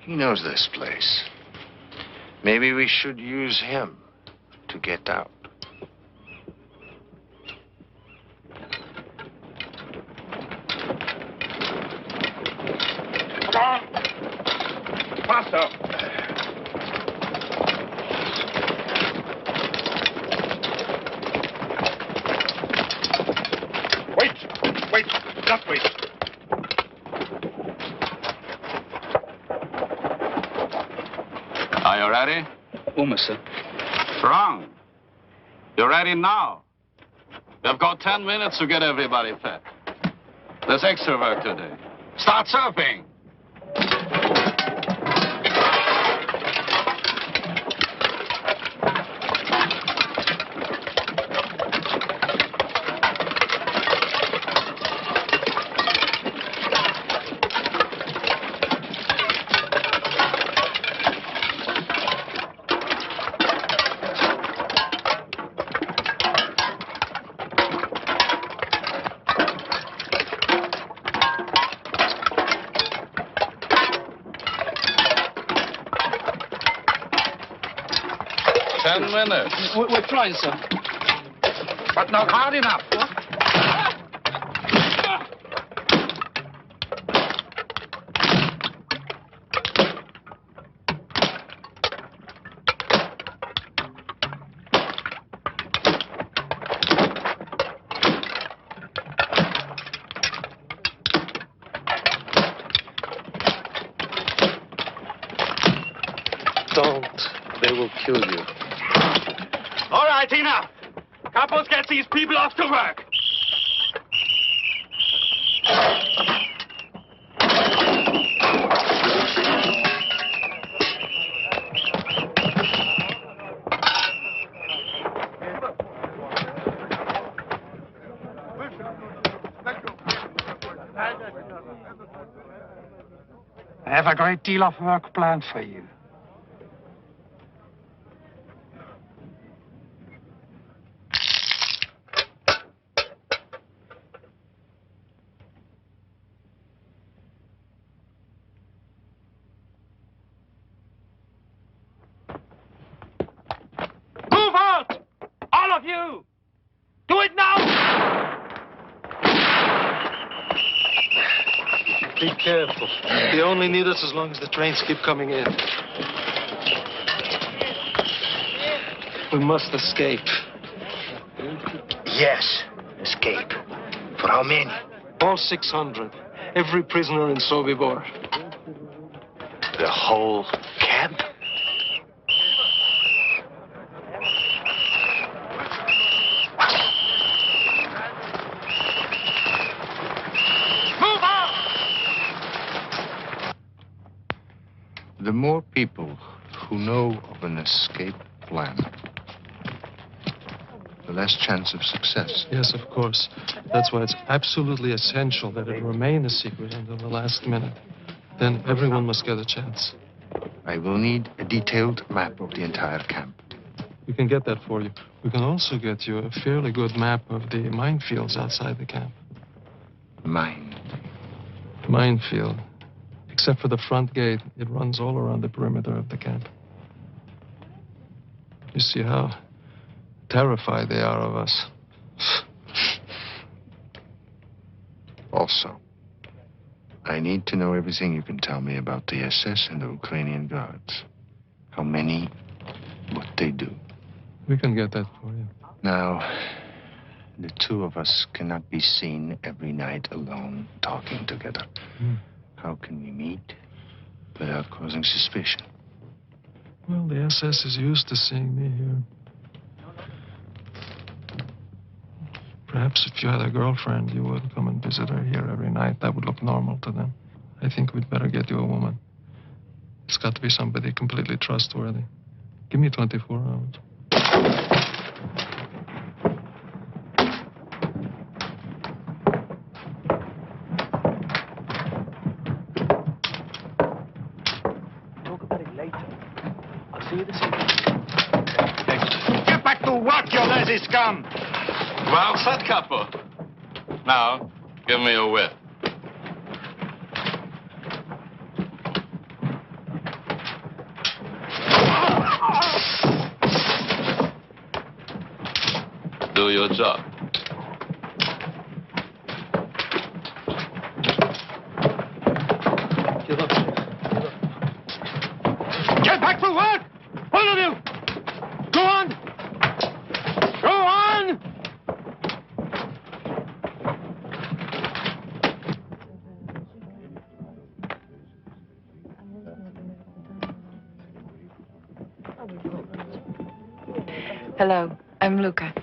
knows this place. Maybe we should use him to get out.
Come on! Faster! Wait, just wait.
Are you ready?
Sir.
Wrong. You're ready now. We've got 10 minutes to get everybody fed. There's extra work today. Start surfing.
We're trying, sir.
But not hard enough.
Don't. They will kill you.
All right, enough. Capos, get these people off to work.
I have a great deal of work planned for you.
Move out! All of you! Do it now!
Be careful. They only need us as long as the trains keep coming in. We must escape.
Yes, escape. For how many?
All 600. Every prisoner in Sobibor.
The whole camp?
Move out!
The more people who know of an escape plan, the less chance of success.
Yes, of course. That's why it's absolutely essential that it remain a secret until the last minute. Then everyone must get a chance.
I will need a detailed map of the entire camp.
We can get that for you. We can also get you a fairly good map of the minefields outside the camp. Minefield. Except for the front gate, it runs all around the perimeter of the camp. You see how terrified they are of us.
Also, I need to know everything you can tell me about the SS and the Ukrainian guards. How many, what they do.
We can get that for you.
Now, the two of us cannot be seen every night alone talking together. How can we meet without causing suspicion?
Well, the SS is used to seeing me here. Perhaps if you had a girlfriend, you would come and visit her here every night. That would look normal to them. I think we'd better get you a woman. It's got to be somebody completely trustworthy. Give me 24 hours.
Talk about it later. I'll see you this evening.
Get back to work, you lazy scum!
Well said, Capo. Now, give me a whip. Do your job.
Get back to work! All of you! Go on! Go on!
Hello, I'm Luca.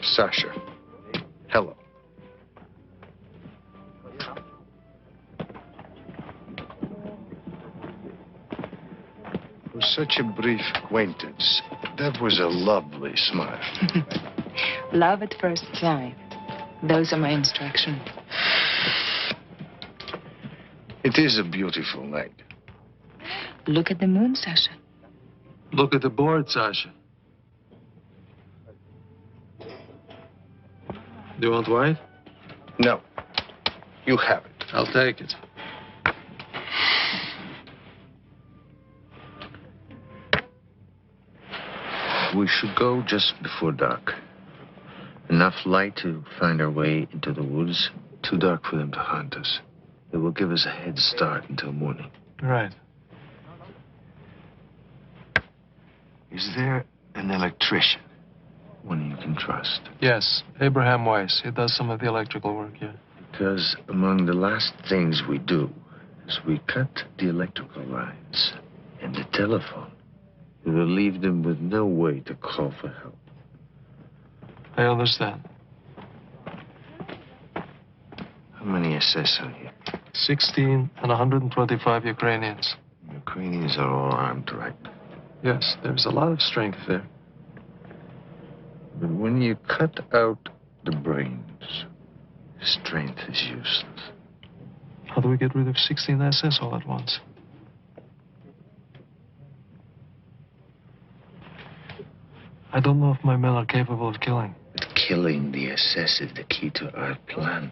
Sasha. Hello. For such a brief acquaintance, that was a lovely smile.
Love at first sight. Those are my instructions.
It is a beautiful night.
Look at the moon, Sasha.
Look at the board, Sasha. Do you want white?
No. You have it.
I'll take it.
We should go just before dark. Enough light to find our way into the woods. Too dark for them to hunt us. It will give us a head start until morning.
Right.
Is there an electrician? One you can trust?
Yes, Abraham Weiss. He does some of the electrical work here.
Because among the last things we do is we cut the electrical lines and the telephone. It will leave them with no way to call for help.
I understand.
How many SS are here?
16 and 125 Ukrainians.
Ukrainians are all armed, right?
Yes, there's a lot of strength there.
But when you cut out the brains, strength is useless.
How do we get rid of 16 SS all at once? I don't know if my men are capable of killing.
But killing the SS is the key to our plan.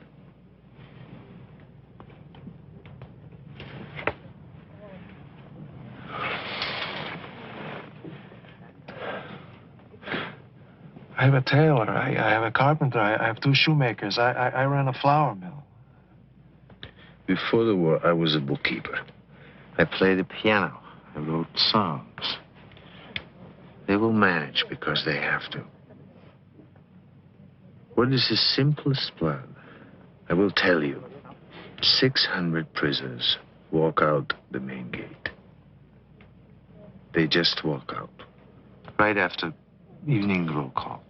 I have a tailor, I have a carpenter, I have 2 shoemakers, I ran a flour mill.
Before the war, I was a bookkeeper. I played the piano. I wrote songs. They will manage because they have to. What is the simplest plan? I will tell you. 600 prisoners walk out the main gate. They just walk out. Right after evening roll call.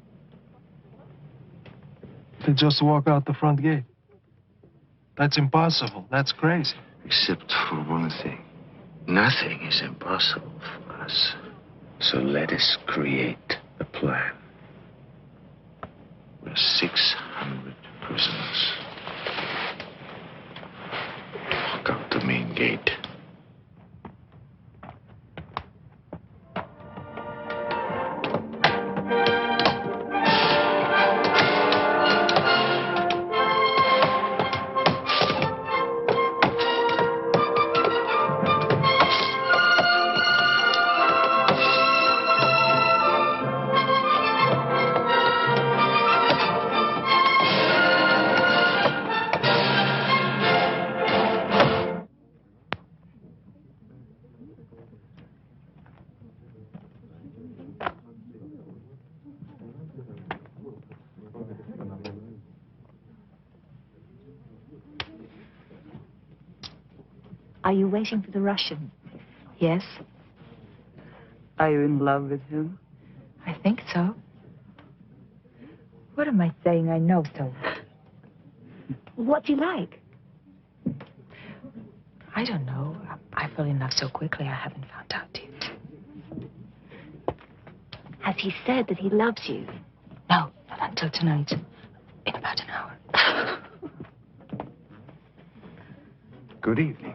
They just walk out the front gate. That's impossible. That's crazy.
Except for one thing. Nothing is impossible for us. So let us create a plan. We're 600 prisoners. Walk out the main gate.
Are you waiting for the Russian?
Yes,
Are you in love with him?
I think so. What am I saying? I know so.
What's he like?
I don't know. I fell in love so quickly I haven't found out yet.
Has he said that he loves you?
No, not until tonight. In about an hour.
Good evening.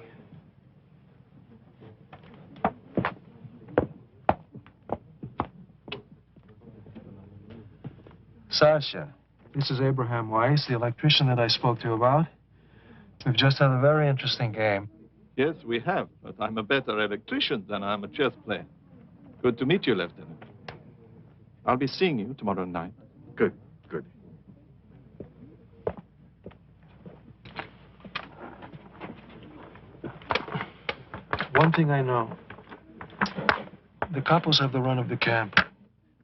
Sasha, this is Abraham Weiss, the electrician that I spoke to you about. We've just had a very interesting game.
Yes, we have, but I'm a better electrician than I'm a chess player. Good to meet you, Lieutenant. I'll be seeing you tomorrow night.
Good, good.
One thing I know. The couples have the run of the camp.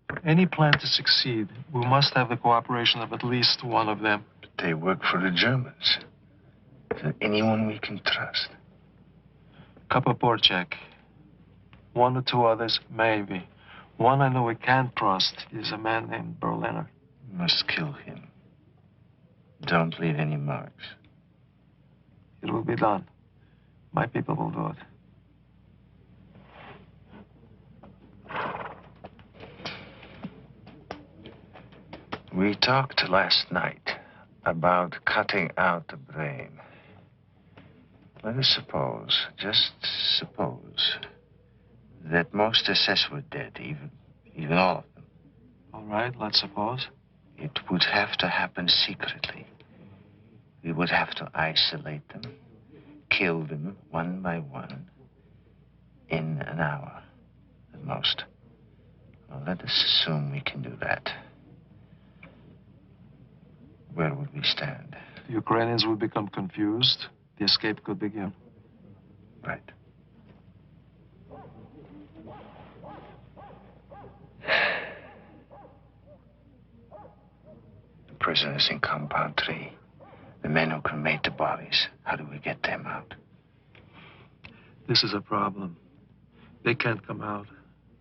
For any plan to succeed, we must have the cooperation of at least one of them.
But they work for the Germans. Is there anyone we can trust?
Kapaporchak. One or two others, maybe. One I know we can't trust is a man named Berliner.
We must kill him. Don't leave any marks.
It will be done. My people will do it.
We talked last night about cutting out the brain. Let us suppose, just suppose, that most SS were dead, even all of them.
All right, let's suppose.
It would have to happen secretly. We would have to isolate them, kill them one by one, in an hour at most. Well, let us assume we can do that. Where would we stand?
The Ukrainians would become confused. The escape could begin.
Right. The prisoners in Compound 3. The men who cremate the bodies. How do we get them out?
This is a problem. They can't come out.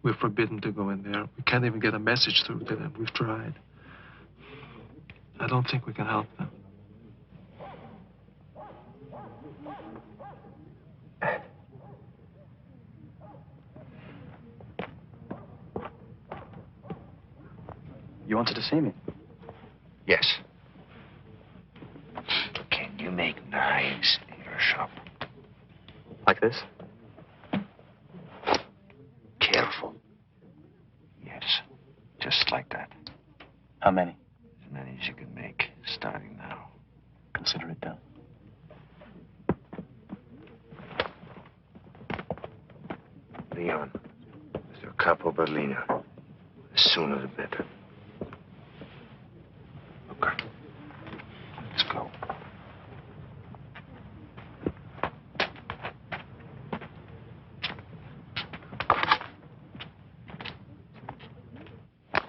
We're forbidden to go in there. We can't even get a message through to them. We've tried. I don't think we can help them.
You wanted to see me?
Yes. Can you make knives in your shop?
Like this?
Careful. Yes. Just like that.
How many?
As many as you can make, starting now.
Consider it done.
Leon, Mr. Capo Berliner. The sooner the better. Okay. Let's go.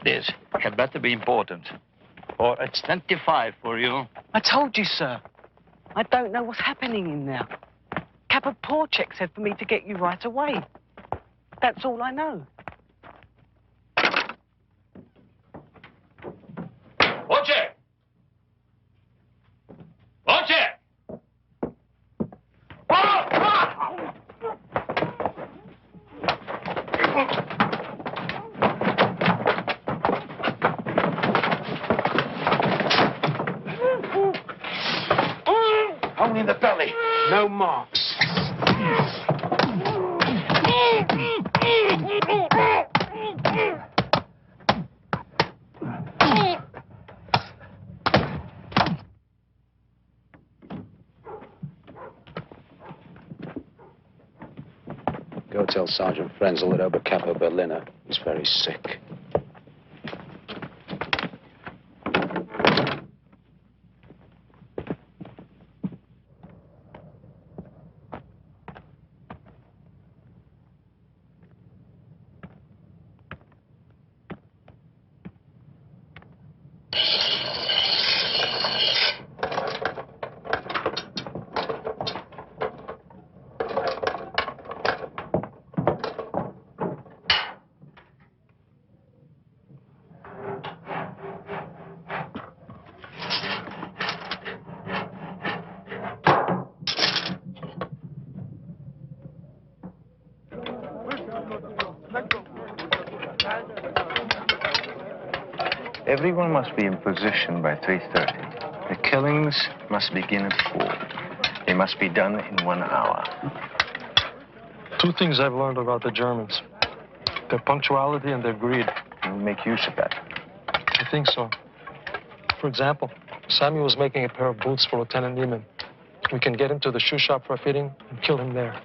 This had better be important. Or it's 25 for you.
I told you, sir. I don't know what's happening in there. Kapaporchek said for me to get you right away.
That's all I know.
Voce! Voce!
Only in the belly.
No marks.
Go tell Sergeant Frenzel that Oberkapo Berliner is very sick.
Everyone must be in position by 3:30. The killings must begin at 4. They must be done in 1 hour.
2 things I've learned about the Germans. Their punctuality and their greed.
And we make use of that.
I think so. For example, Samuel was making a pair of boots for Lieutenant Niemann. We can get into the shoe shop for a fitting and kill him there.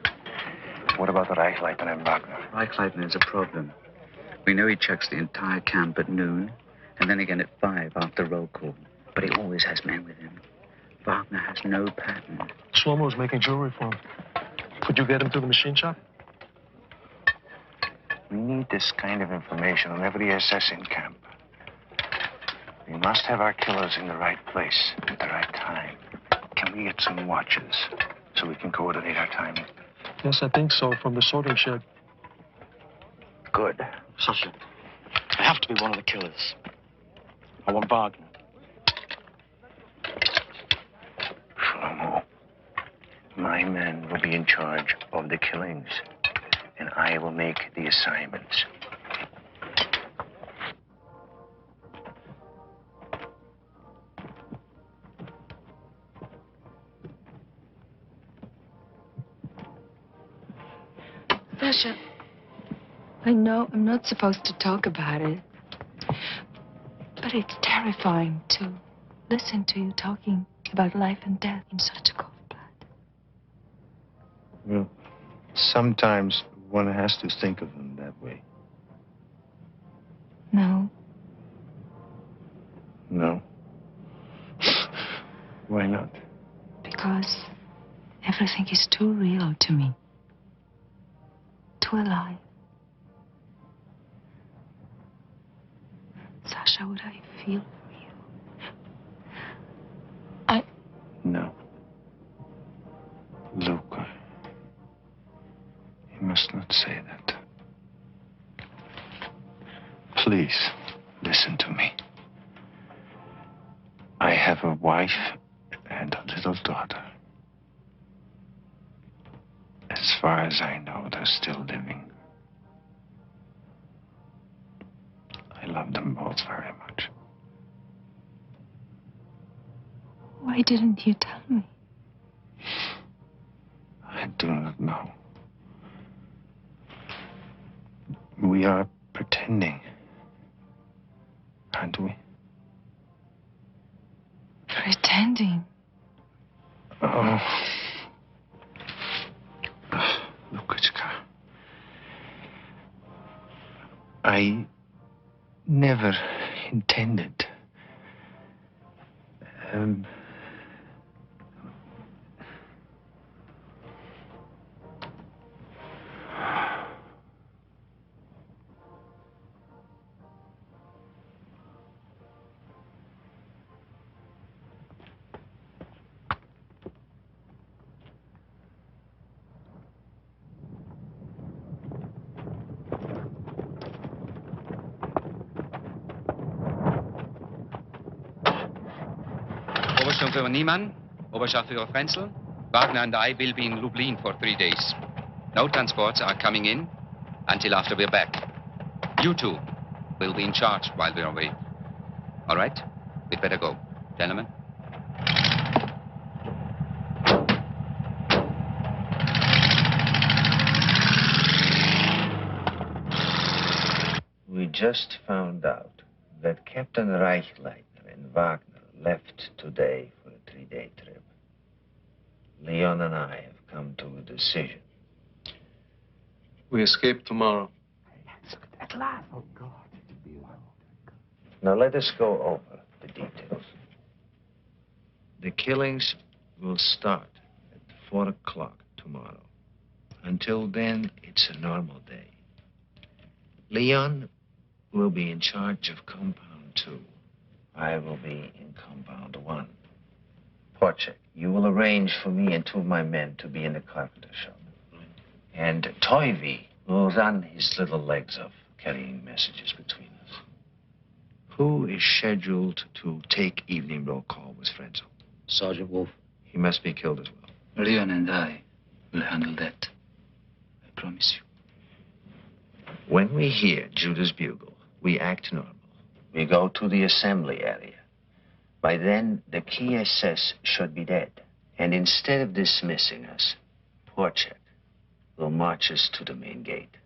What about the Reichleitner and Wagner?
Reichleitner is a problem. We know he checks the entire camp at noon, and then again at 5 after roll call. But he always has men with him. Wagner has no pattern.
Shlomo was making jewelry for him. Could you get him to the machine shop?
We need this kind of information on every SS in camp. We must have our killers in the right place at the right time. Can we get some watches so we can coordinate our timing?
Yes, I think so, from the sorting shed.
Good.
Sasha, I have to be one of the killers. I want Wagner.
Shlomo, my men will be in charge of the killings, and I will make the assignments.
Sasha, I know I'm not supposed to talk about it, but it's terrifying to listen to you talking about life and death in such a cold blood.
Well, sometimes one has to think of them that way.
No,
No? Why not?
because everything is too real to me. Too alive. Sasha, what I feel for you.
No. Luca. You must not say that. Please, listen to me. I have a wife and a little daughter. As far as I know, they're still living. I love them both very much.
Why didn't you tell me?
I do not know. We are pretending, aren't we?
Pretending.
Oh. Lukichka. I never intended.
Oberscharführer Niemann, Oberscharführer Frenzel, Wagner and I will be in Lublin for 3 days. No transports are coming in until after we're back. You two will be in charge while we're away. All right? We'd better go. Gentlemen?
We just found out that Captain Reichleitner and Wagner left today for a 3-day trip. Leon and I have come to a decision.
We escape tomorrow.
At last.
Oh, God. Now let us go over the details. The killings will start at 4 o'clock tomorrow. Until then, it's a normal day. Leon will be in charge of Compound 2. I will be in Compound 1. Porchek, you will arrange for me and 2 of my men to be in the carpenter shop. And Toivy will run his little legs off, carrying messages between us. Who is scheduled to take evening roll call with Frenzel?
Sergeant Wolf.
He must be killed as well.
Leon and I will handle that. I promise you.
When we hear Judah's bugle, we act normal. We go to the assembly area. By then, the key SS should be dead. And instead of dismissing us, Porchek will march us to the main gate.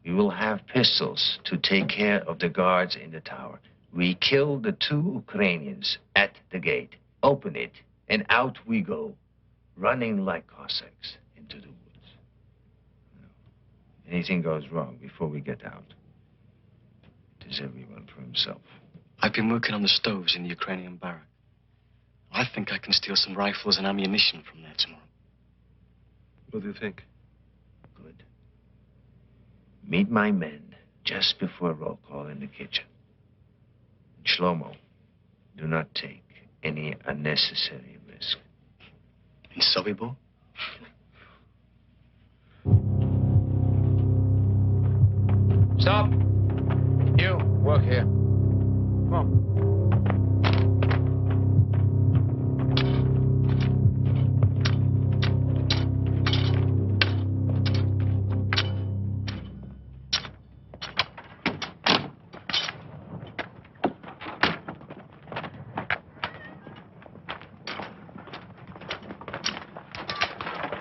We will have pistols to take care of the guards in the tower. We kill the 2 Ukrainians at the gate, open it, and out we go, running like Cossacks into the woods. Anything goes wrong before we get out, it is everyone for himself.
I've been working on the stoves in the Ukrainian barrack. I think I can steal some rifles and ammunition from there tomorrow.
What do you think?
Good. Meet my men just before roll call in the kitchen. And Shlomo, do not take any unnecessary risk.
In Sobibor?
Stop. You, work here. Come on.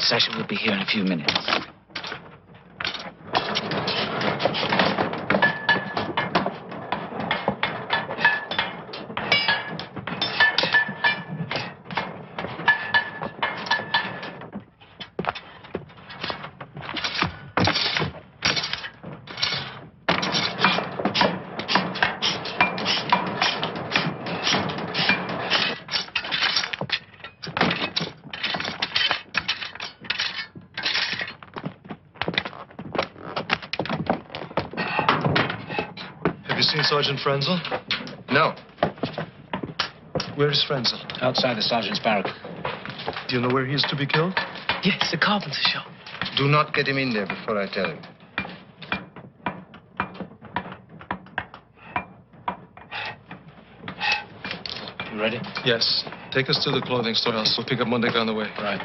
Sasha will be here in a few minutes.
Have you seen Sergeant Frenzel?
No.
Where is Frenzel?
Outside the sergeant's barrack.
Do you know where he is to be killed?
Yes, the carpenter shop.
Do not get him in there before I tell him.
You ready?
Yes. Take us to the clothing storehouse. We'll pick up Monday on the way.
Right.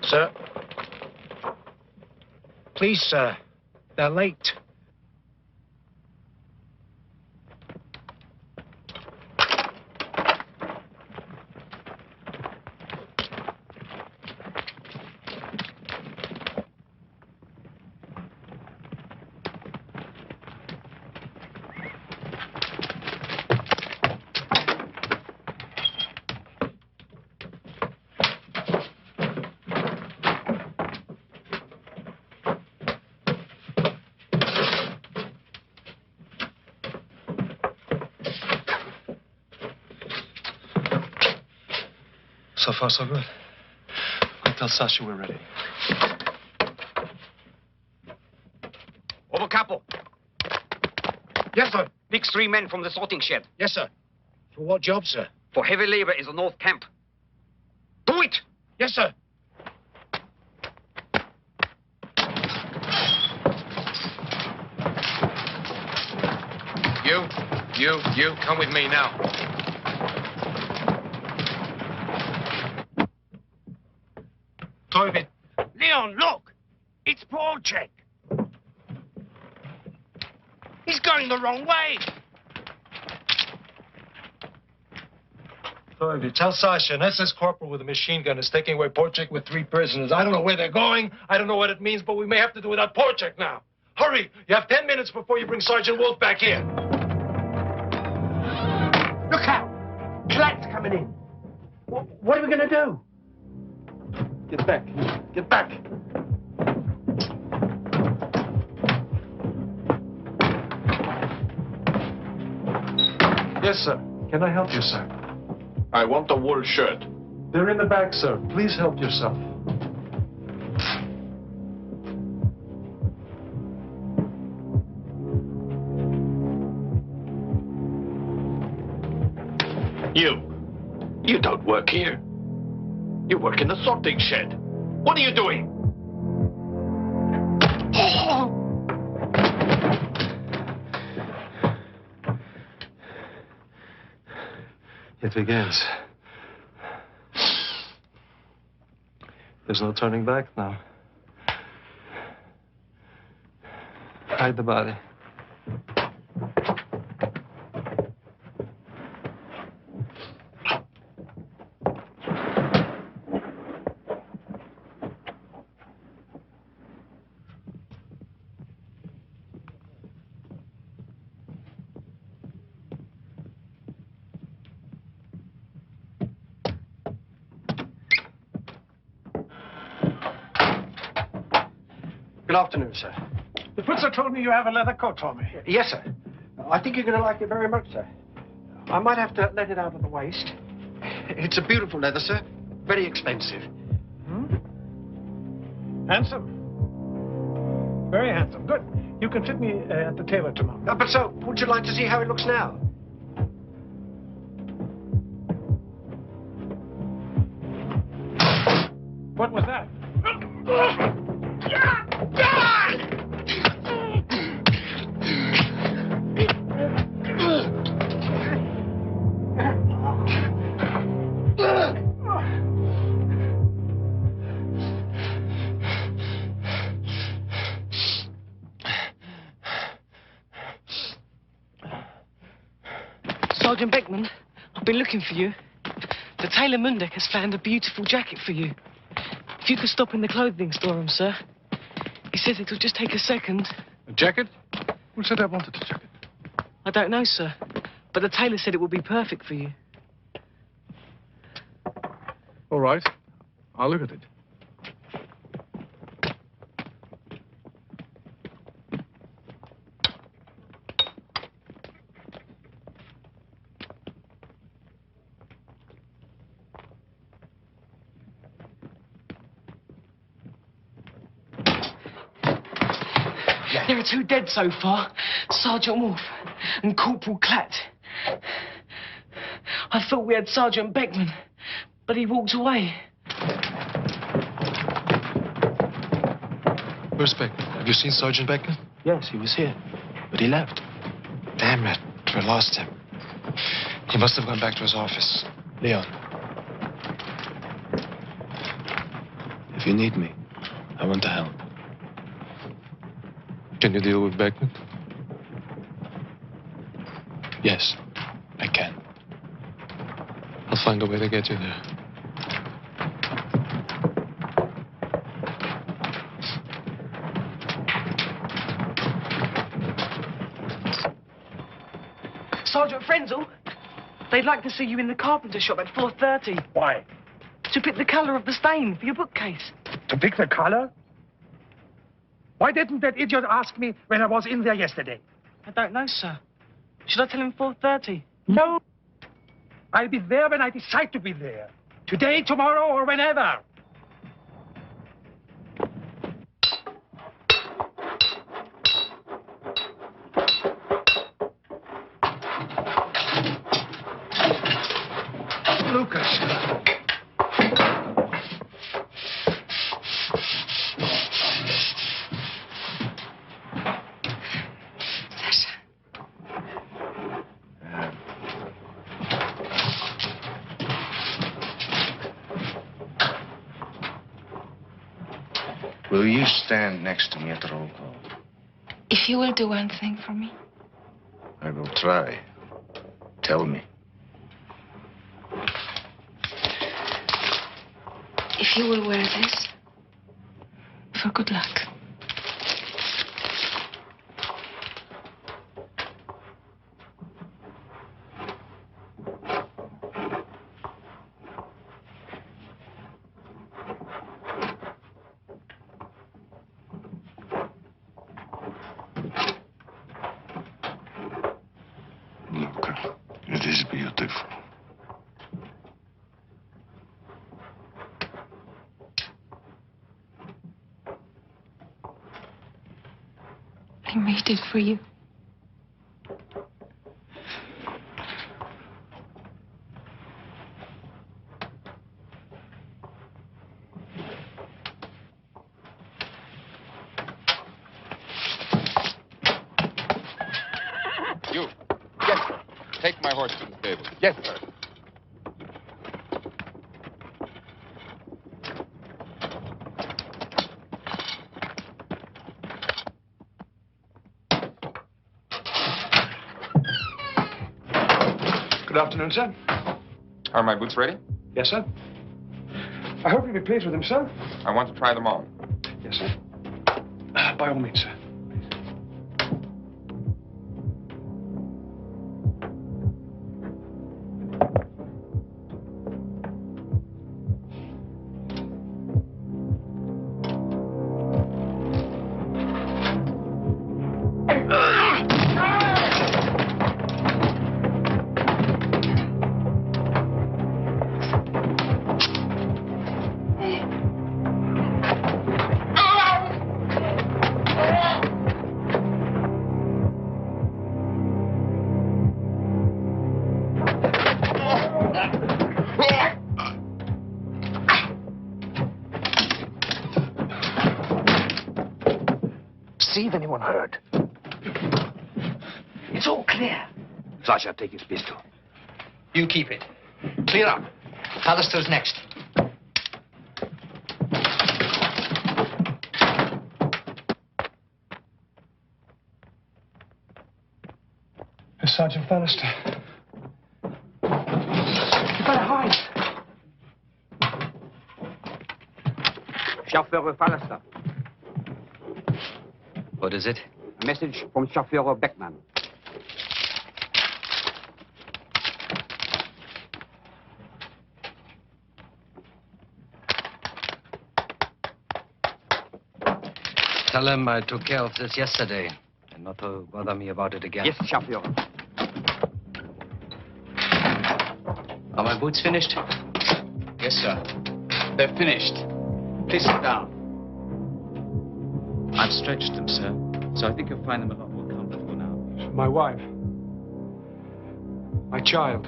Sir? Please, sir. They're late.
So far, so good. I'll tell Sasha we're ready.
Oberkapo.
Yes, sir.
Fix 3 men from the sorting shed.
Yes, sir. For what job, sir?
For heavy labor in the North Camp. Do it!
Yes, sir.
You, come with me now.
Torbit. Leon, look! It's Polchek. He's going the wrong way.
Tell Sasha, an SS corporal with a machine gun is taking away Porchek with 3 prisoners. I don't know where they're going. I don't know what it means, but we may have to do without Porchek now. Hurry! You have 10 minutes before you bring Sergeant Wolf back here.
Look out! Klat's coming in. What are we going to do?
Get back. Get back. Yes, sir. Can I help you, sir?
I want a wool shirt.
They're in the back, sir. Please help yourself.
You don't work here. You work in the sorting shed. What are you doing?
It begins. There's no turning back now. Hide the body.
Good afternoon, sir.
The Putzer told me you have a leather coat for me.
Yes, sir. I think you're going to like it very much, sir. I might have to let it out at the waist. It's a beautiful leather, sir. Very expensive.
Handsome. Very handsome. Good. You can fit me at the tailor tomorrow.
But, sir, would you like to see how it looks now?
What was that?
Sergeant Beckman, I've been looking for you. The tailor Mundek has found a beautiful jacket for you. If you could stop in the clothing store, sir. He says it'll just take a second.
A jacket? Who said I wanted a jacket?
I don't know, sir. But the tailor said it would be perfect for you.
All right. I'll look at it.
There are 2 dead so far, Sergeant Wolf and Corporal Klatt. I thought we had Sergeant Beckman, but he walked away.
Where's Beckman? Have you seen Sergeant Beckman?
Yes, he was here, but he left.
Damn it. We lost him. He must have gone back to his office.
Leon. If you need me, I want to help.
Can you deal with Beckman?
Yes, I can.
I'll find a way to get you there.
Sergeant Frenzel, they'd like to see you in the carpenter shop at 4:30.
Why?
To pick the colour of the stain for your bookcase.
To pick the color? Why didn't that idiot ask me when I was in there yesterday?
I don't know, sir. Should I tell him 4:30?
No. I'll be there when I decide to be there. Today, tomorrow, or whenever.
Lucas.
Will you stand next to me at the roll call?
If you will do one thing for me.
I will try. Tell me.
If you will wear this, for good luck.
Luca, it is beautiful.
I made it for you.
You. Yes, sir. Take my horse to the stable. Yes, sir.
Good afternoon, sir.
Are my boots ready?
Yes, sir. I hope you'll be pleased with them, sir.
I want to try them on.
Yes, sir. By all means, sir.
See if anyone heard. It's all clear.
Sasha, take his pistol.
You keep it. Clear up. Hallister's next.
Sergeant Fallister. You better hide.
Chauffeur Fallister.
What is it?
A message from Chauffeur Beckman.
Tell him I took care of this yesterday, and not to bother me about it again.
Yes, Chauffeur.
Are my boots finished?
Yes, sir. They're finished. Please sit down.
I've stretched them, sir, so I think you'll find them a lot more comfortable now.
My wife. My child.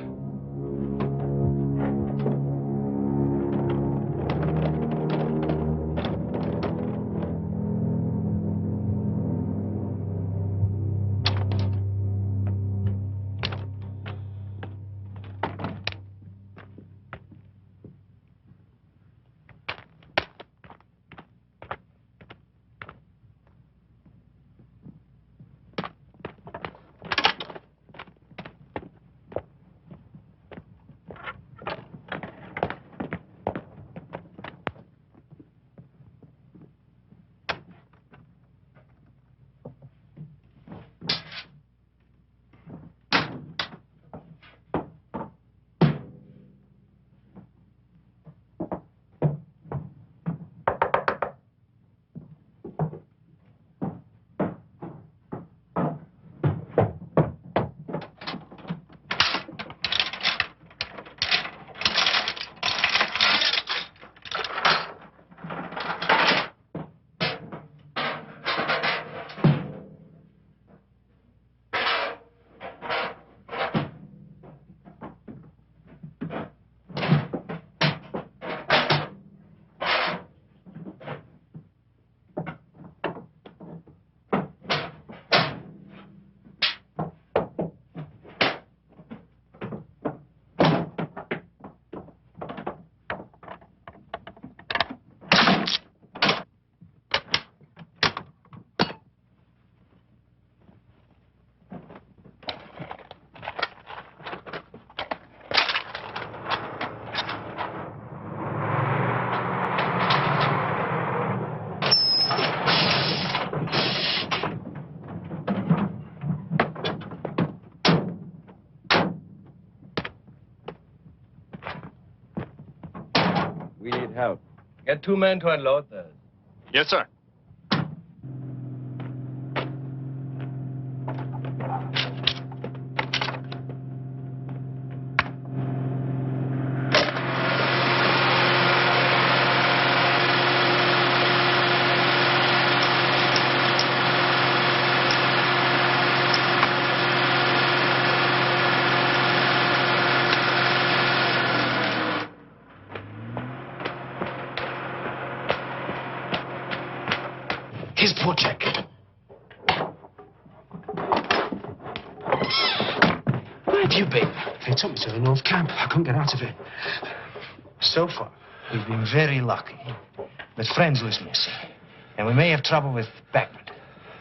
need help. Get 2 men to unload those.
Yes, sir.
Here's poor check. Where have you been?
They took me to the North Camp. I couldn't get out of it. So far, we've been very lucky. But Frenzel's missing. And we may have trouble with Beckman.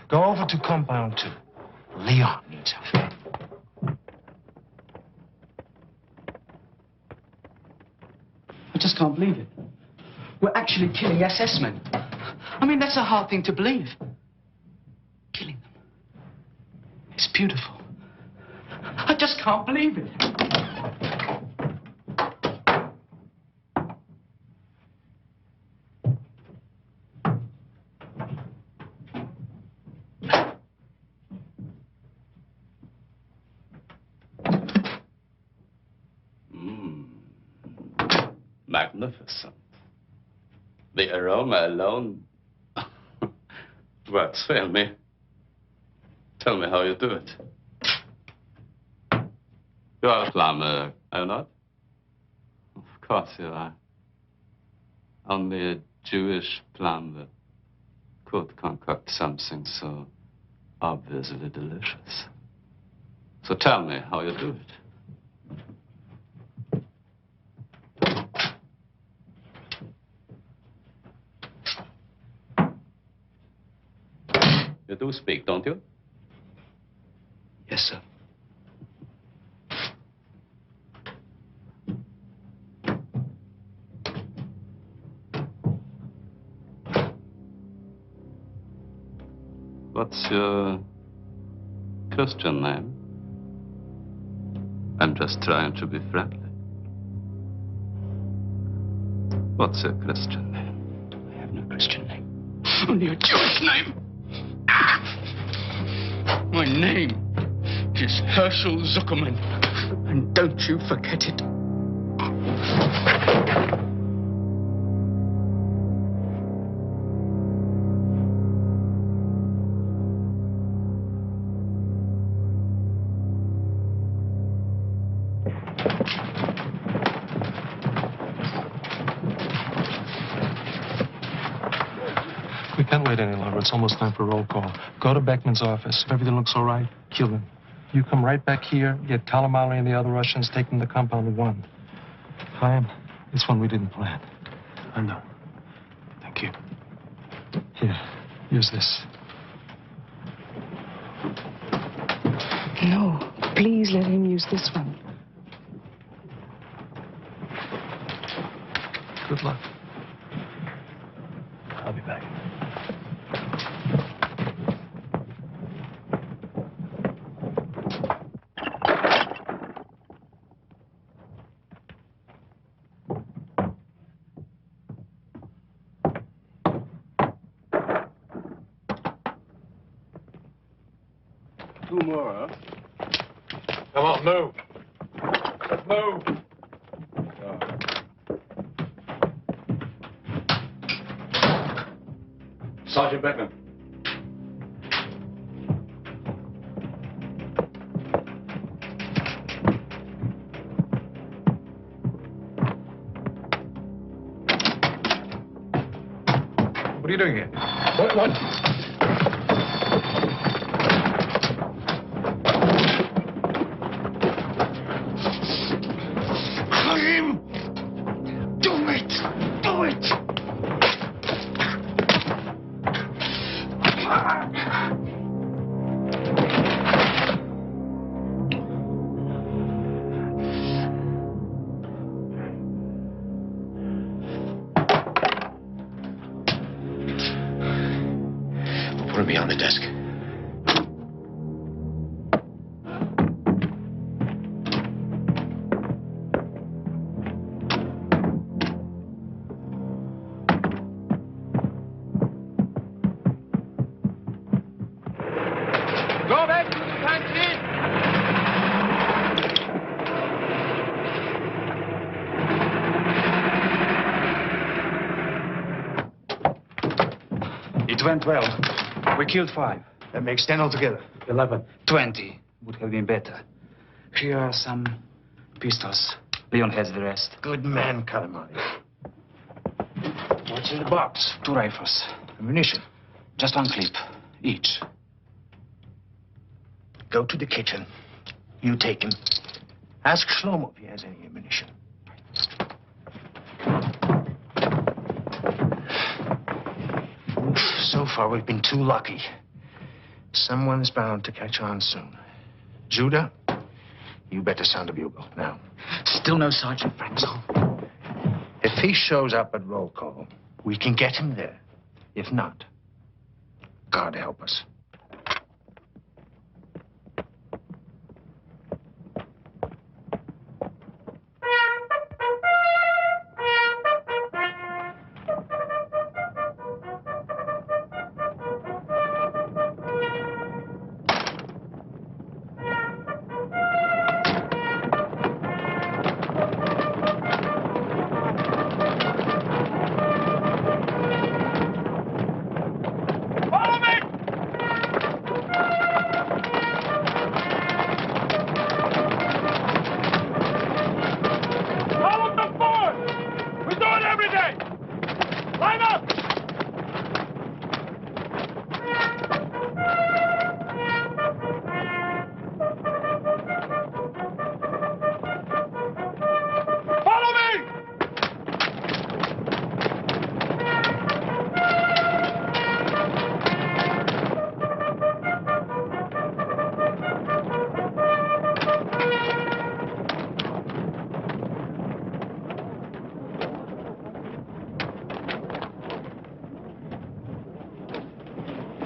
Go over to Compound 2. Leon needs help.
I just can't believe it. We're actually killing SS men. I mean, that's a hard thing to believe. Killing them. It's beautiful. I just can't believe it.
Magnificent. The aroma alone. Words fail me. Tell me how you do it. You are a plumber, are you not? Of course you are. Only a Jewish plumber could concoct something so obviously delicious. So tell me how you do it. You do speak, don't you?
Yes, sir.
What's your Christian name? I'm just trying to be friendly. What's your Christian name?
I have no Christian name. Only a Jewish name. My name is Herschel Zuckerman. And don't you forget it.
We can't wait any longer. It's almost time for roll call. Go to Beckman's office. If everything looks all right, kill him. You come right back here, get Kalamali and the other Russians, take them to Compound 1. Chaim, it's one we didn't plan.
I know. Thank you.
Here, use this.
No, please let him use this one.
Good luck.
I'll be back.
Two more, huh?
Come on, move. Let's move.
Sergeant Beckman.
What are you doing here?
What?
Chaim! Do it! Do it!
Put him behind the desk.
It went well. We killed 5. That makes 10 altogether.
11.
20 would have been better. Here are some pistols. Leon has the rest.
Good man, Kalamari. What's in the box?
2 rifles.
Ammunition.
Just 1 clip, each.
Go to the kitchen. You take him. Ask Shlomo if he has any ammunition. So far, we've been too lucky. Someone's bound to catch on soon. Judah, you better sound the bugle now.
Still no Sergeant Frenzel.
If he shows up at roll call, we can get him there. If not, God help us.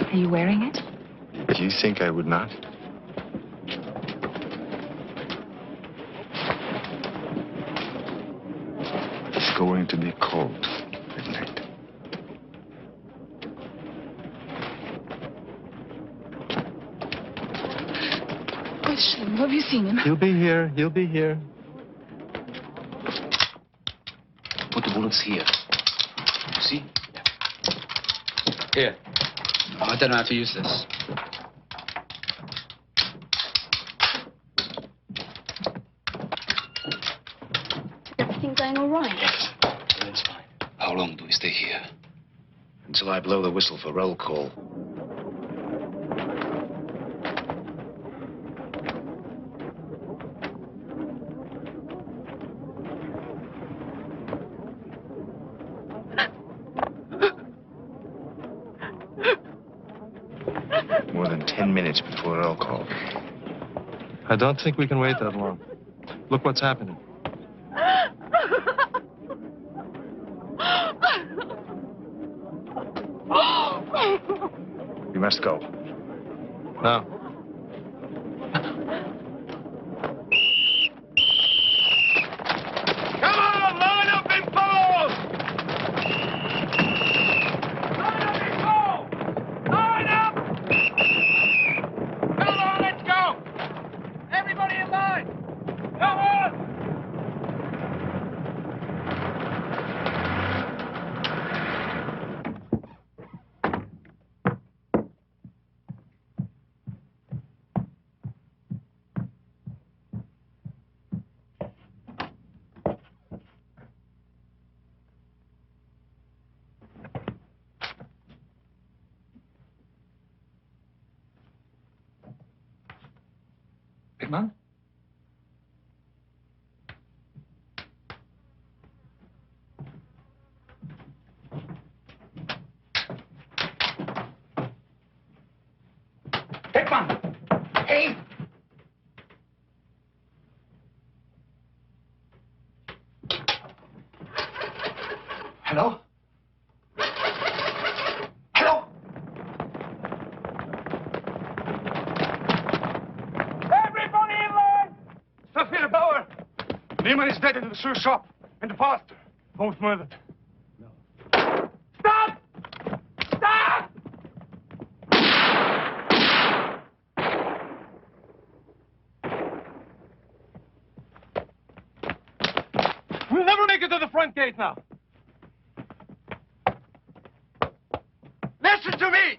Are you wearing it?
Do you think I would not? It's going to be cold at night.
Question, have you seen him?
He'll be here. He'll be here.
Put the bullets here. See? Here. I don't know how to use this.
Everything going all right?
Yes, everything's fine. How long do we stay here? Until I blow the whistle for roll call.
More than 10 minutes before roll call.
I don't think we can wait that long. Look what's happening.
We must go.
Now.
Come on, line up in pose! Line up in pose! Line up! Come on, let's go! Everybody in line! Come on!
Beckman?
Beckman! Hey!
Hello? Hello?
Everybody in line! Sophia Bauer! Neiman is dead in the shoe shop. And the pastor. Both murdered. No. Stop! Stop! We'll never make it to the front gate now. Listen! listen to me.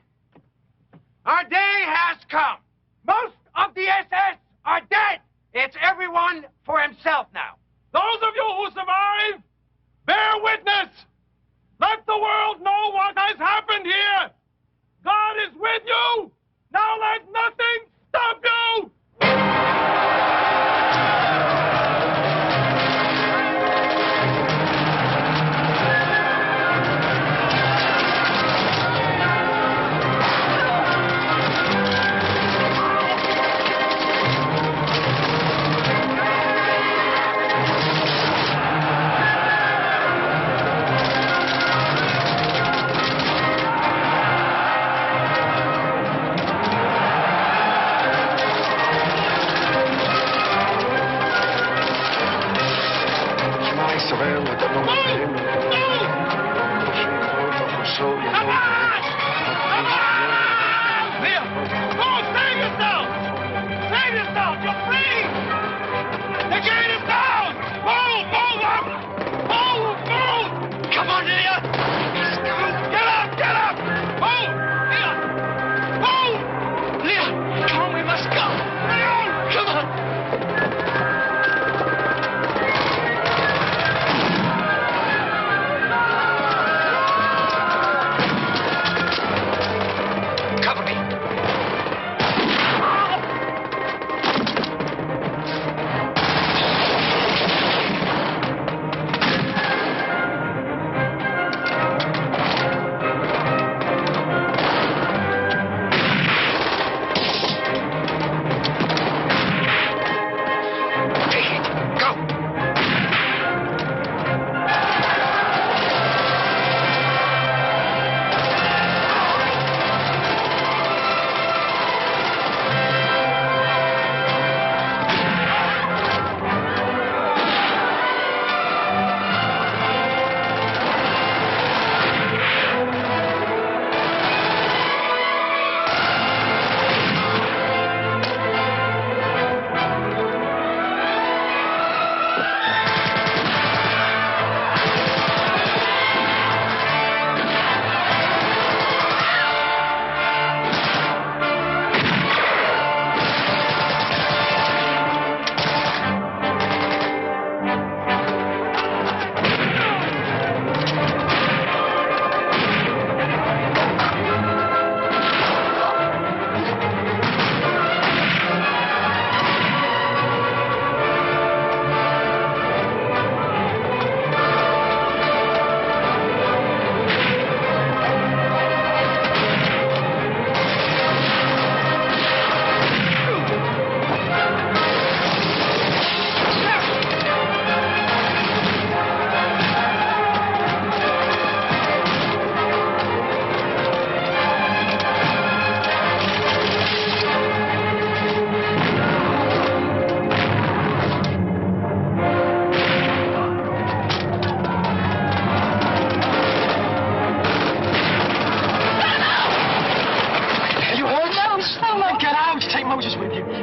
Our day has come. Most of the SS are dead. It's everyone for himself now.
Those of you who survive, bear witness. Let the world know what has happened here. God is with you. Now let nothing stop you.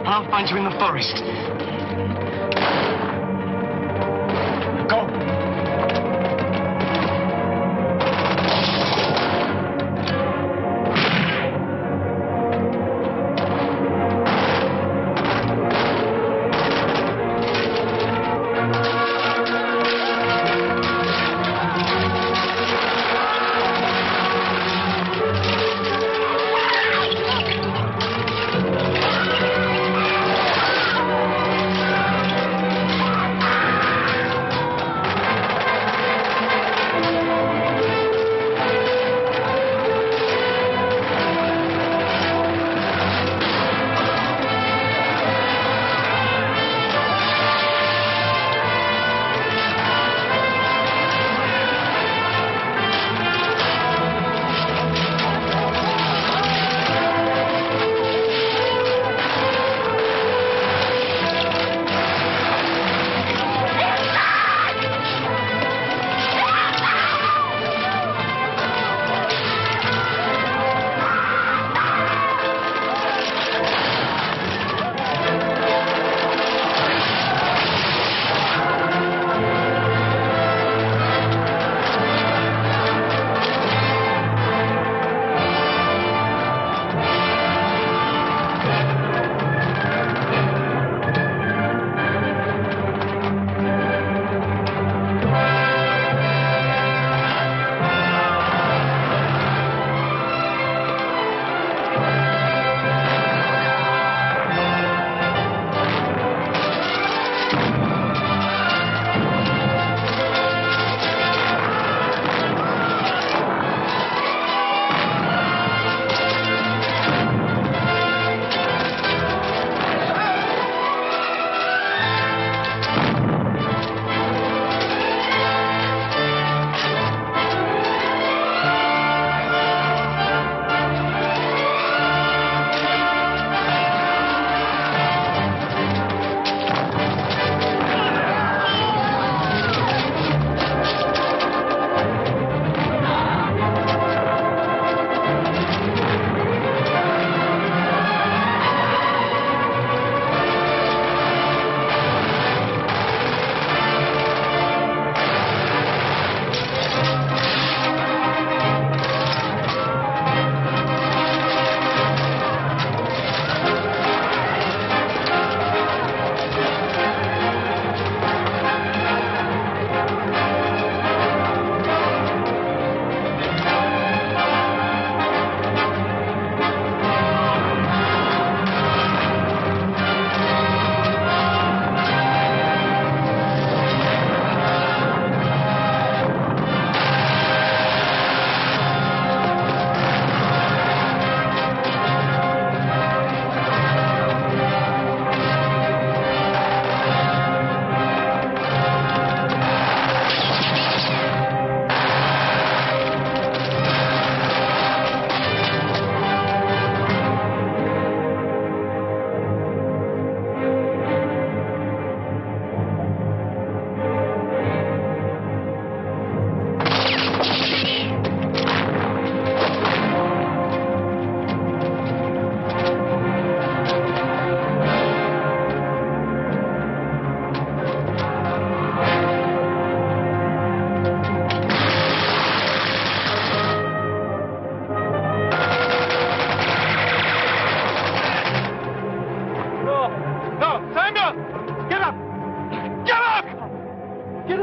I'll find you in the forest. Go.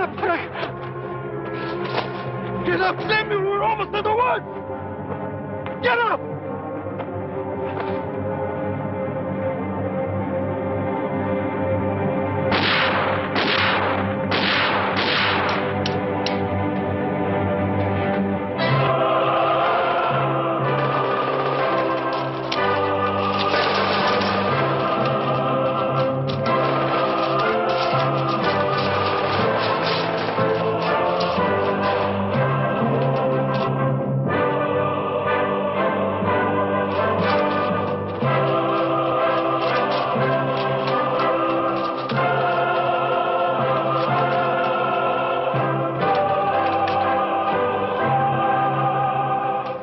up, Frank! Get up, Samuel! We're almost in the woods! Get up!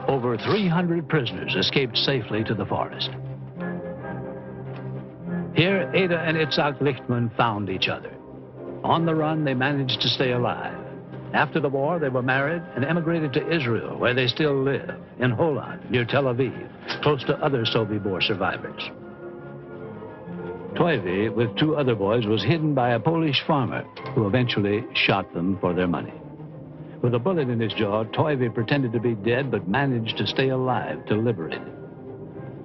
Over 300 prisoners escaped safely to the forest. Here, Ada and Itzhak Lichtman found each other. On the run, they managed to stay alive. After the war, they were married and emigrated to Israel, where they still live, in Holland, near Tel Aviv, close to other Sobibor survivors. Toivi, with 2 other boys, was hidden by a Polish farmer who eventually shot them for their money. With a bullet in his jaw, Toivi pretended to be dead but managed to stay alive till liberated.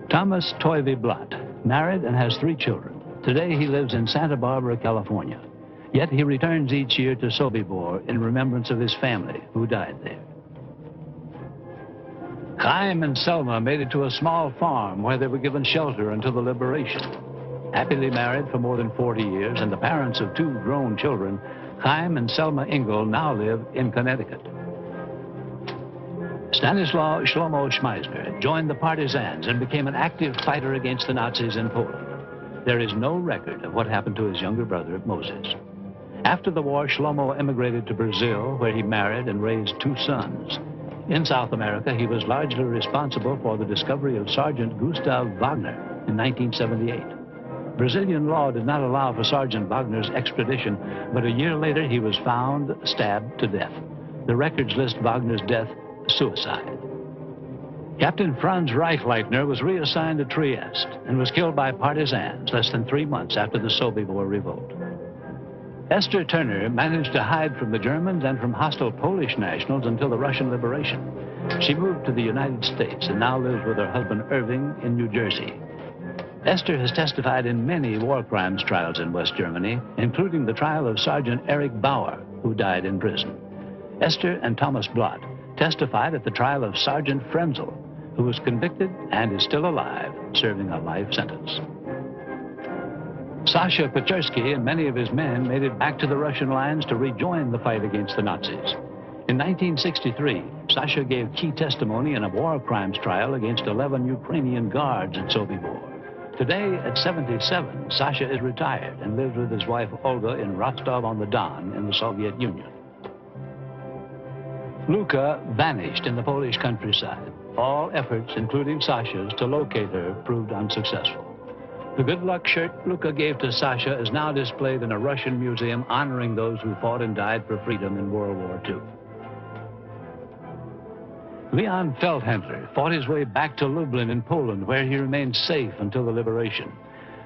Thomas Toivi Blatt, married and has 3 children. Today he lives in Santa Barbara, California. Yet he returns each year to Sobibor in remembrance of his family who died there. Chaim and Selma made it to a small farm where they were given shelter until the liberation. Happily married for more than 40 years and the parents of 2 grown children, Chaim and Selma Engel now live in Connecticut. Stanislaw Shlomo Schmeisner joined the partisans and became an active fighter against the Nazis in Poland. There is no record of what happened to his younger brother, Moses. After the war, Shlomo emigrated to Brazil, where he married and raised 2 sons. In South America, he was largely responsible for the discovery of Sergeant Gustav Wagner in 1978. Brazilian law did not allow for Sergeant Wagner's extradition, but a year later he was found stabbed to death. The records list Wagner's death suicide. Captain Franz Reichleitner was reassigned to Trieste and was killed by partisans less than 3 months after the Sobibor revolt. Esther Turner managed to hide from the Germans and from hostile Polish nationals until the Russian liberation. She moved to the United States and now lives with her husband Irving in New Jersey. Esther has testified in many war crimes trials in West Germany, including the trial of Sergeant Erich Bauer, who died in prison. Esther and Thomas Blatt testified at the trial of Sergeant Frenzel, who was convicted and is still alive, serving a life sentence. Sasha Pechersky and many of his men made it back to the Russian lines to rejoin the fight against the Nazis. In 1963, Sasha gave key testimony in a war crimes trial against 11 Ukrainian guards at Sobibor. Today, at 77, Sasha is retired and lives with his wife Olga in Rostov-on-the-Don in the Soviet Union. Luka vanished in the Polish countryside. All efforts, including Sasha's, to locate her proved unsuccessful. The good luck shirt Luka gave to Sasha is now displayed in a Russian museum honoring those who fought and died for freedom in World War II. Leon Feldhandler fought his way back to Lublin in Poland, where he remained safe until the liberation.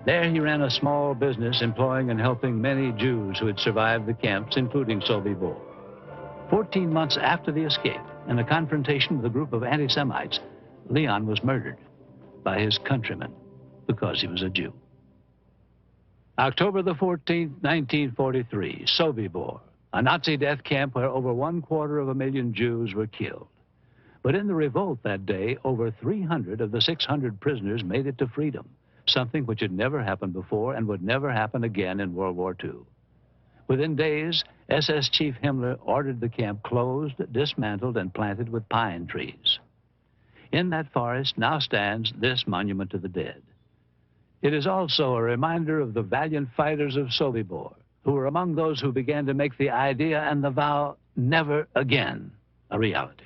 There he ran a small business employing and helping many Jews who had survived the camps, including Sobibor. 14 months after the escape, in a confrontation with a group of anti-Semites, Leon was murdered by his countrymen because he was a Jew. October the 14th, 1943, Sobibor, a Nazi death camp where over 250,000 Jews were killed. But in the revolt that day, over 300 of the 600 prisoners made it to freedom, something which had never happened before and would never happen again in World War II. Within days, SS Chief Himmler ordered the camp closed, dismantled, and planted with pine trees. In that forest now stands this monument to the dead. It is also a reminder of the valiant fighters of Sobibor, who were among those who began to make the idea and the vow never again a reality.